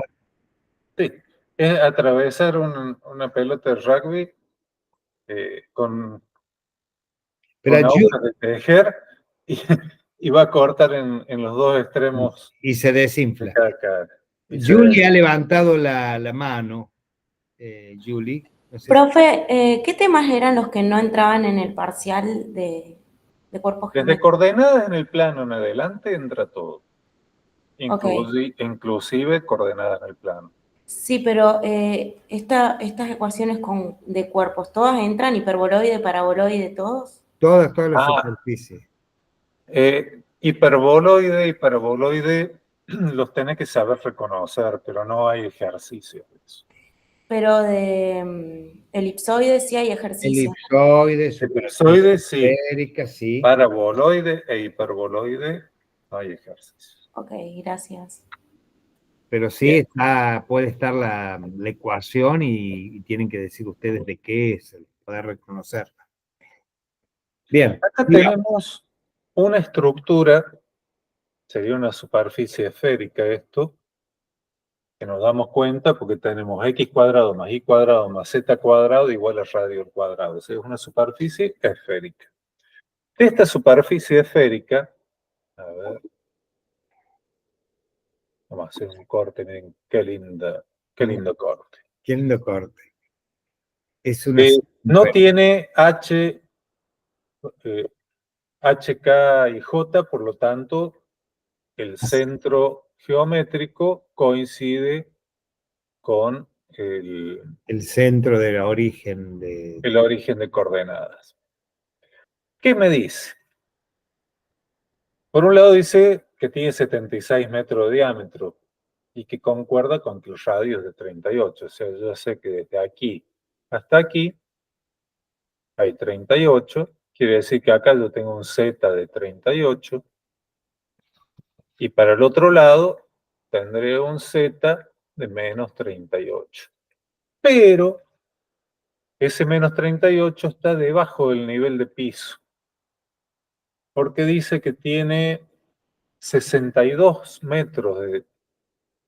Sí, es atravesar una pelota de rugby con Pero agujas de tejer y va a cortar en los dos extremos y se de desinfla. cada cara. Julie ha levantado la mano. Julie. No sé Profe, ¿qué temas eran los que no entraban en el parcial de cuerpos Desde geométricos? coordenadas en el plano en adelante entra todo. Ok. Inclusive coordenadas en el plano. Sí, pero estas ecuaciones de cuerpos, ¿todas entran? ¿Hiperboloide, paraboloide, todos? todas las Ah. superficies. Hiperboloide y paraboloide los tenés que saber reconocer, pero no hay ejercicio de eso. Pero de elipsoide sí hay ejercicio. Elipsoide, Elipsoide sí, esférica, sí. paraboloide e hiperboloide no hay ejercicio. Ok, gracias. Pero sí puede estar la ecuación y tienen que decir ustedes de qué es, poder reconocerla. Bien. Acá tenemos una estructura, sería una superficie esférica esto, que nos damos cuenta porque tenemos x cuadrado más y cuadrado más z cuadrado igual a radio al cuadrado. Esa es una superficie esférica. De esta superficie esférica, a ver, vamos a hacer un corte, miren qué lindo corte. Qué lindo corte. Es una No tiene HK y J, por lo tanto, el centro geométrico coincide con el centro del origen de... el origen de coordenadas. ¿Qué me dice? Por un lado dice que tiene 76 metros de diámetro y que concuerda con que el radio es de 38. O sea, yo sé que desde aquí hasta aquí hay 38. Quiere decir que acá yo tengo un Z de 38. Y para el otro lado tendré un Z de menos 38. Pero ese menos 38 está debajo del nivel de piso. Porque dice que tiene 62 metros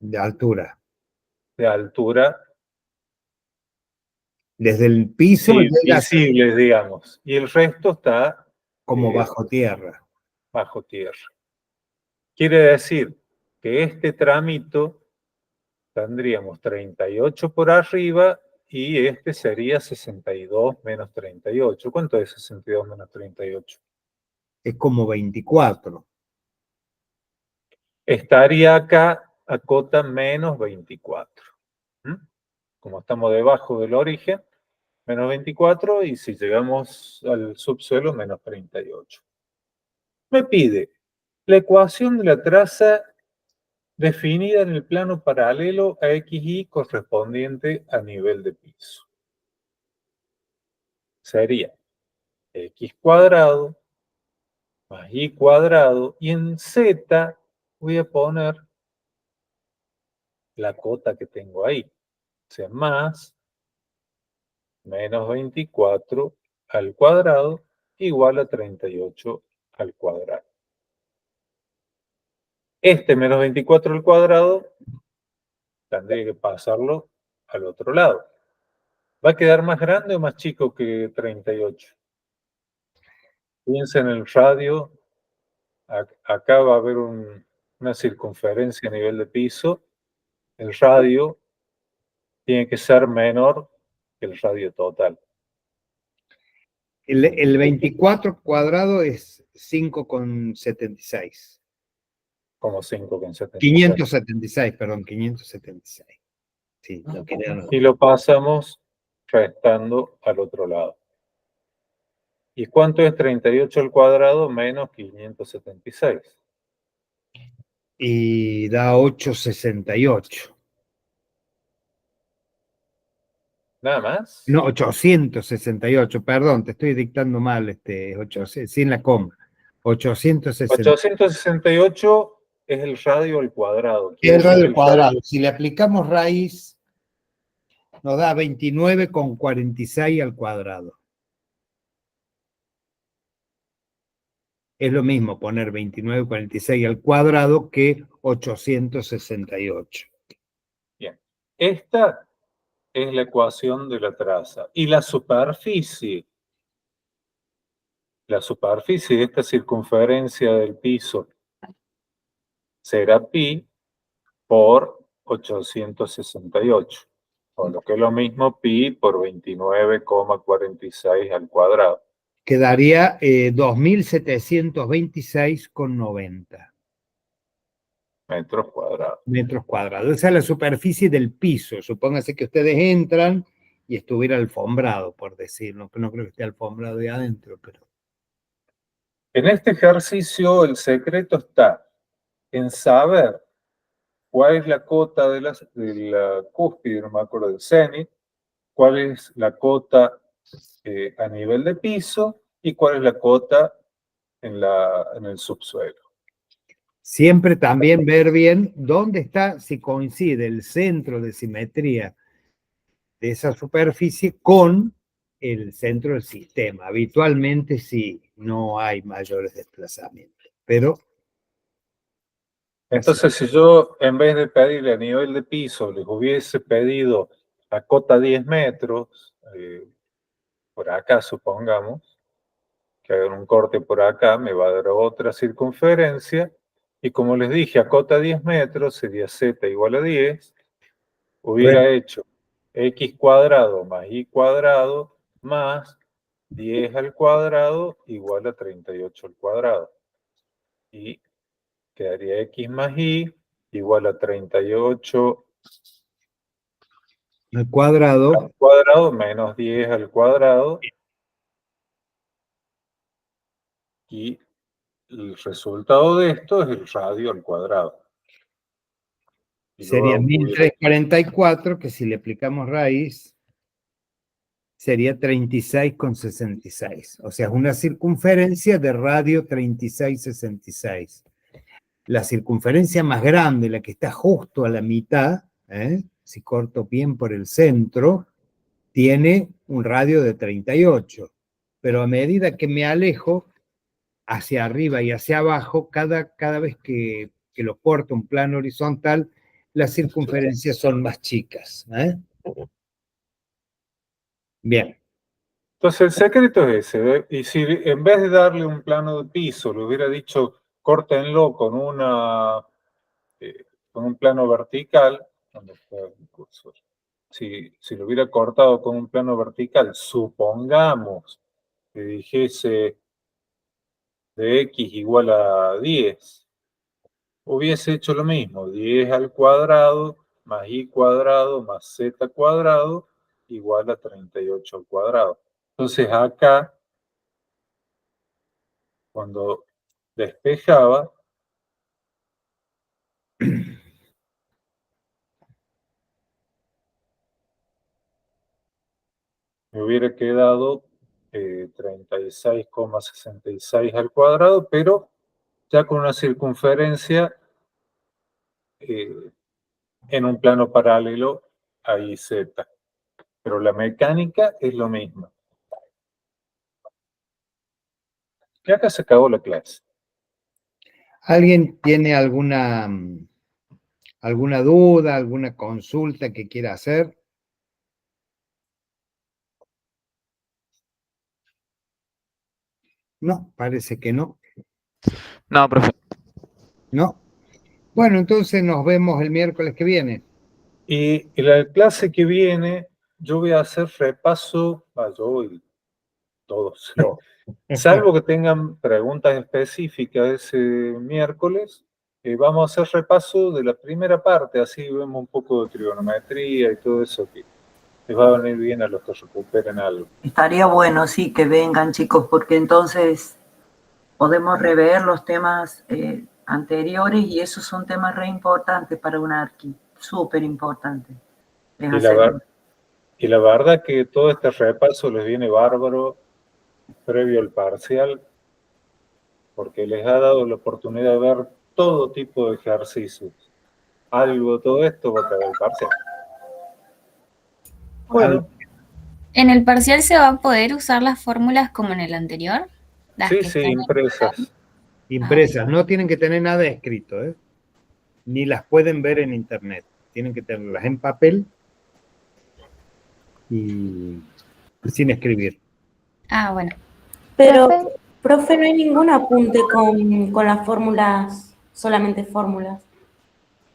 de altura. de altura. Desde el piso Sí, llega visibles, digamos. Y el resto está como bajo tierra. Bajo tierra. Quiere decir que este tramito tendríamos 38 por arriba y este sería 62 menos 38. ¿Cuánto es 62 menos 38? Es como 24. Estaría acá a cota menos 24. Como estamos debajo del origen, menos 24, y si llegamos al subsuelo, menos 38. Me pide la ecuación de la traza definida en el plano paralelo a XY correspondiente a nivel de piso. Sería X cuadrado más Y cuadrado, y en Z voy a poner la cota que tengo ahí. O sea, más menos 24 al cuadrado igual a 38 al cuadrado. Este menos 24 al cuadrado tendría que pasarlo al otro lado. ¿Va a quedar más grande o más chico que 38? Piensa en el radio. Acá va a haber una circunferencia a nivel de piso. El radio tiene que ser menor que el radio total. El 24 cuadrado es 5,76. Como 5,76. 576, perdón, 576. Sí, lo quería. Y lo pasamos restando al otro lado. ¿Y cuánto es 38 al cuadrado menos 576? Y da 868. ¿Nada más? No, 868, perdón, te estoy dictando mal, 800, sin la coma. 860. 868 es el radio al cuadrado. El radio al cuadrado. Si le aplicamos raíz, nos da 29,46 al cuadrado. Es lo mismo poner 29,46 al cuadrado que 868. Bien. Esta es la ecuación de la traza. Y la superficie de esta circunferencia del piso será pi por 868. O lo que es lo mismo, pi por 29,46 al cuadrado. Quedaría 2.726,90 Metros cuadrados. metros cuadrados. Esa es la superficie del piso. Supóngase que ustedes entran y estuviera alfombrado, por decirlo. No creo que esté alfombrado de adentro, pero... En este ejercicio el secreto está en saber cuál es la cota de la cúspide, no me acuerdo, del cenit, cuál es la cota a nivel de piso y cuál es la cota en el subsuelo. Siempre también ver bien dónde está, si coincide el centro de simetría de esa superficie con el centro del sistema. Habitualmente sí, no hay mayores desplazamientos, pero Entonces, si yo en vez de pedirle a nivel de piso, les hubiese pedido a cota 10 metros, por acá supongamos, que hagan un corte por acá, me va a dar otra circunferencia, y como les dije, a cota 10 metros sería z igual a 10, hubiera hecho x cuadrado más y cuadrado más 10 al cuadrado igual a 38 al cuadrado. Y quedaría x más y igual a 38 Al cuadrado. al cuadrado menos 10 al cuadrado. Y el resultado de esto es el radio al cuadrado. Y Sería luego hubiera 1344, que si le aplicamos raíz, sería 36,66. O sea, es una circunferencia de radio 36,66. La circunferencia más grande, la que está justo a la mitad, si corto bien por el centro, tiene un radio de 38. Pero a medida que me alejo hacia arriba y hacia abajo, cada vez que lo corto un plano horizontal, las circunferencias son más chicas. Bien. Entonces el secreto es ese, ¿eh? Y si en vez de darle un plano de piso, le hubiera dicho córtenlo con un plano vertical, ¿dónde está el cursor? Si lo hubiera cortado con un plano vertical, supongamos que dijese de x igual a 10, hubiese hecho lo mismo, 10 al cuadrado más y cuadrado más z cuadrado igual a 38 al cuadrado. Entonces acá, cuando despejaba, me hubiera quedado 36,66 al cuadrado, pero ya con una circunferencia en un plano paralelo a IZ. Pero la mecánica es lo mismo. Y acá se acabó la clase. ¿Alguien tiene alguna duda, alguna consulta que quiera hacer? No, parece que no. No, profe. No. Bueno, entonces nos vemos el miércoles que viene. Y en la clase que viene, yo voy a hacer repaso, yo y todos, salvo que tengan preguntas específicas ese miércoles, vamos a hacer repaso de la primera parte, así vemos un poco de trigonometría y todo eso que les va a venir bien a los que recuperen algo. Estaría bueno, sí, que vengan, chicos, porque entonces podemos rever los temas anteriores y esos son temas re importantes para un arqui, súper importantes. Y la verdad que todo este repaso les viene bárbaro previo al parcial, porque les ha dado la oportunidad de ver todo tipo de ejercicios. Algo de todo esto va a quedar el parcial. Bueno. ¿En el parcial se va a poder usar las fórmulas como en el anterior? Sí, impresas. Impresas, no tienen que tener nada escrito, ni las pueden ver en internet. Tienen que tenerlas en papel y sin escribir. Ah, bueno. Pero, profe, no hay ningún apunte con las fórmulas, solamente fórmulas.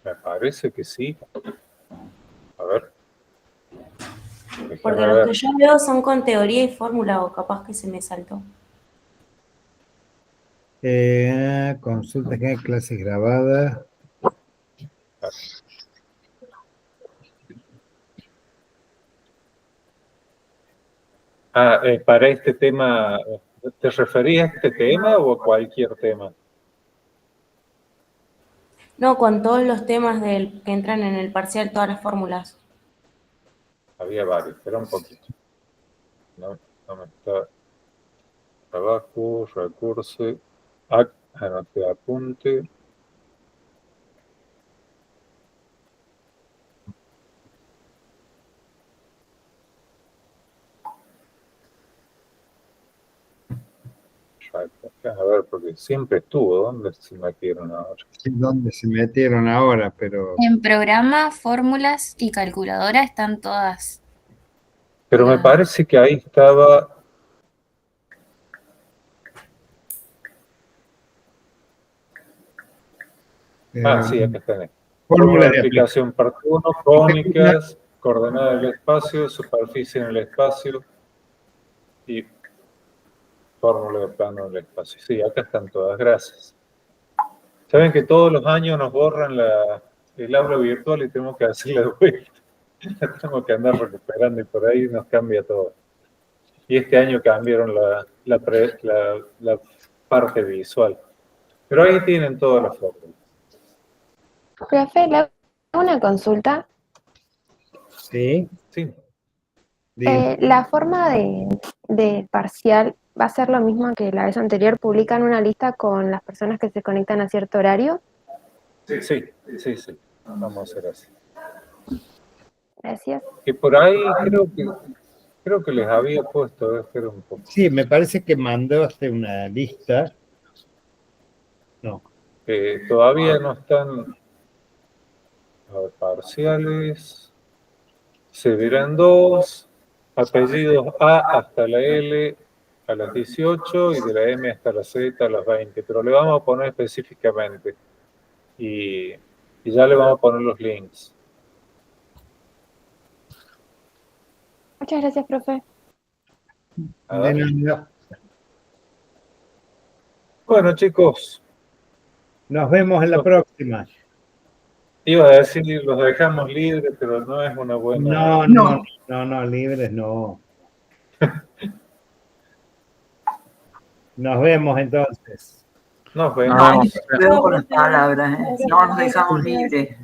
Me parece que sí. A ver. Porque los que yo veo son con teoría y fórmula, o capaz que se me saltó. Consulta que hay clases grabadas. Para este tema, ¿te referías a este tema o a cualquier tema? No, con todos los temas que entran en el parcial, todas las fórmulas. Había varios, espera un poquito. No me está. Trabajo, recursos, anote apunte. A ver, porque siempre estuvo. ¿Dónde se metieron ahora? ¿Dónde se metieron ahora? Pero En programa, fórmulas y calculadora están todas. Pero me las- parece que ahí estaba. Sí, acá está. Fórmula de aplicación parte 1, cónicas, coordenada del espacio, superficie en el espacio y fórmula de plano del espacio. Sí, acá están todas, gracias. Saben que todos los años nos borran el aula virtual y tenemos que hacerla de vuelta. Tenemos que andar recuperando y por ahí nos cambia todo. Y este año cambiaron la parte visual. Pero ahí tienen todas las fórmulas. Profe, le hago una consulta. sí, Sí. La forma de parcial va a ser lo mismo que la vez anterior. ¿Publican una lista con las personas que se conectan a cierto horario? Sí. Vamos a hacer así. Gracias. Que por ahí creo que les había puesto, espera un poco. Sí, me parece que mandaste una lista. No. Todavía no están. A ver, parciales. Se verán 2. Apellidos A hasta la L a las 18 y de la M hasta la Z a las 20. Pero le vamos a poner específicamente. Y ya le vamos a poner los links. Muchas gracias, profe. A ver. De nada. Bueno, chicos, Nos vemos en la próxima. iba a decir los dejamos libres, pero no es una buena. No, libres no. Nos vemos entonces. Nos vemos. Ay, cuidado con las palabras, ¿eh? No nos dejamos libres.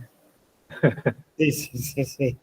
Sí.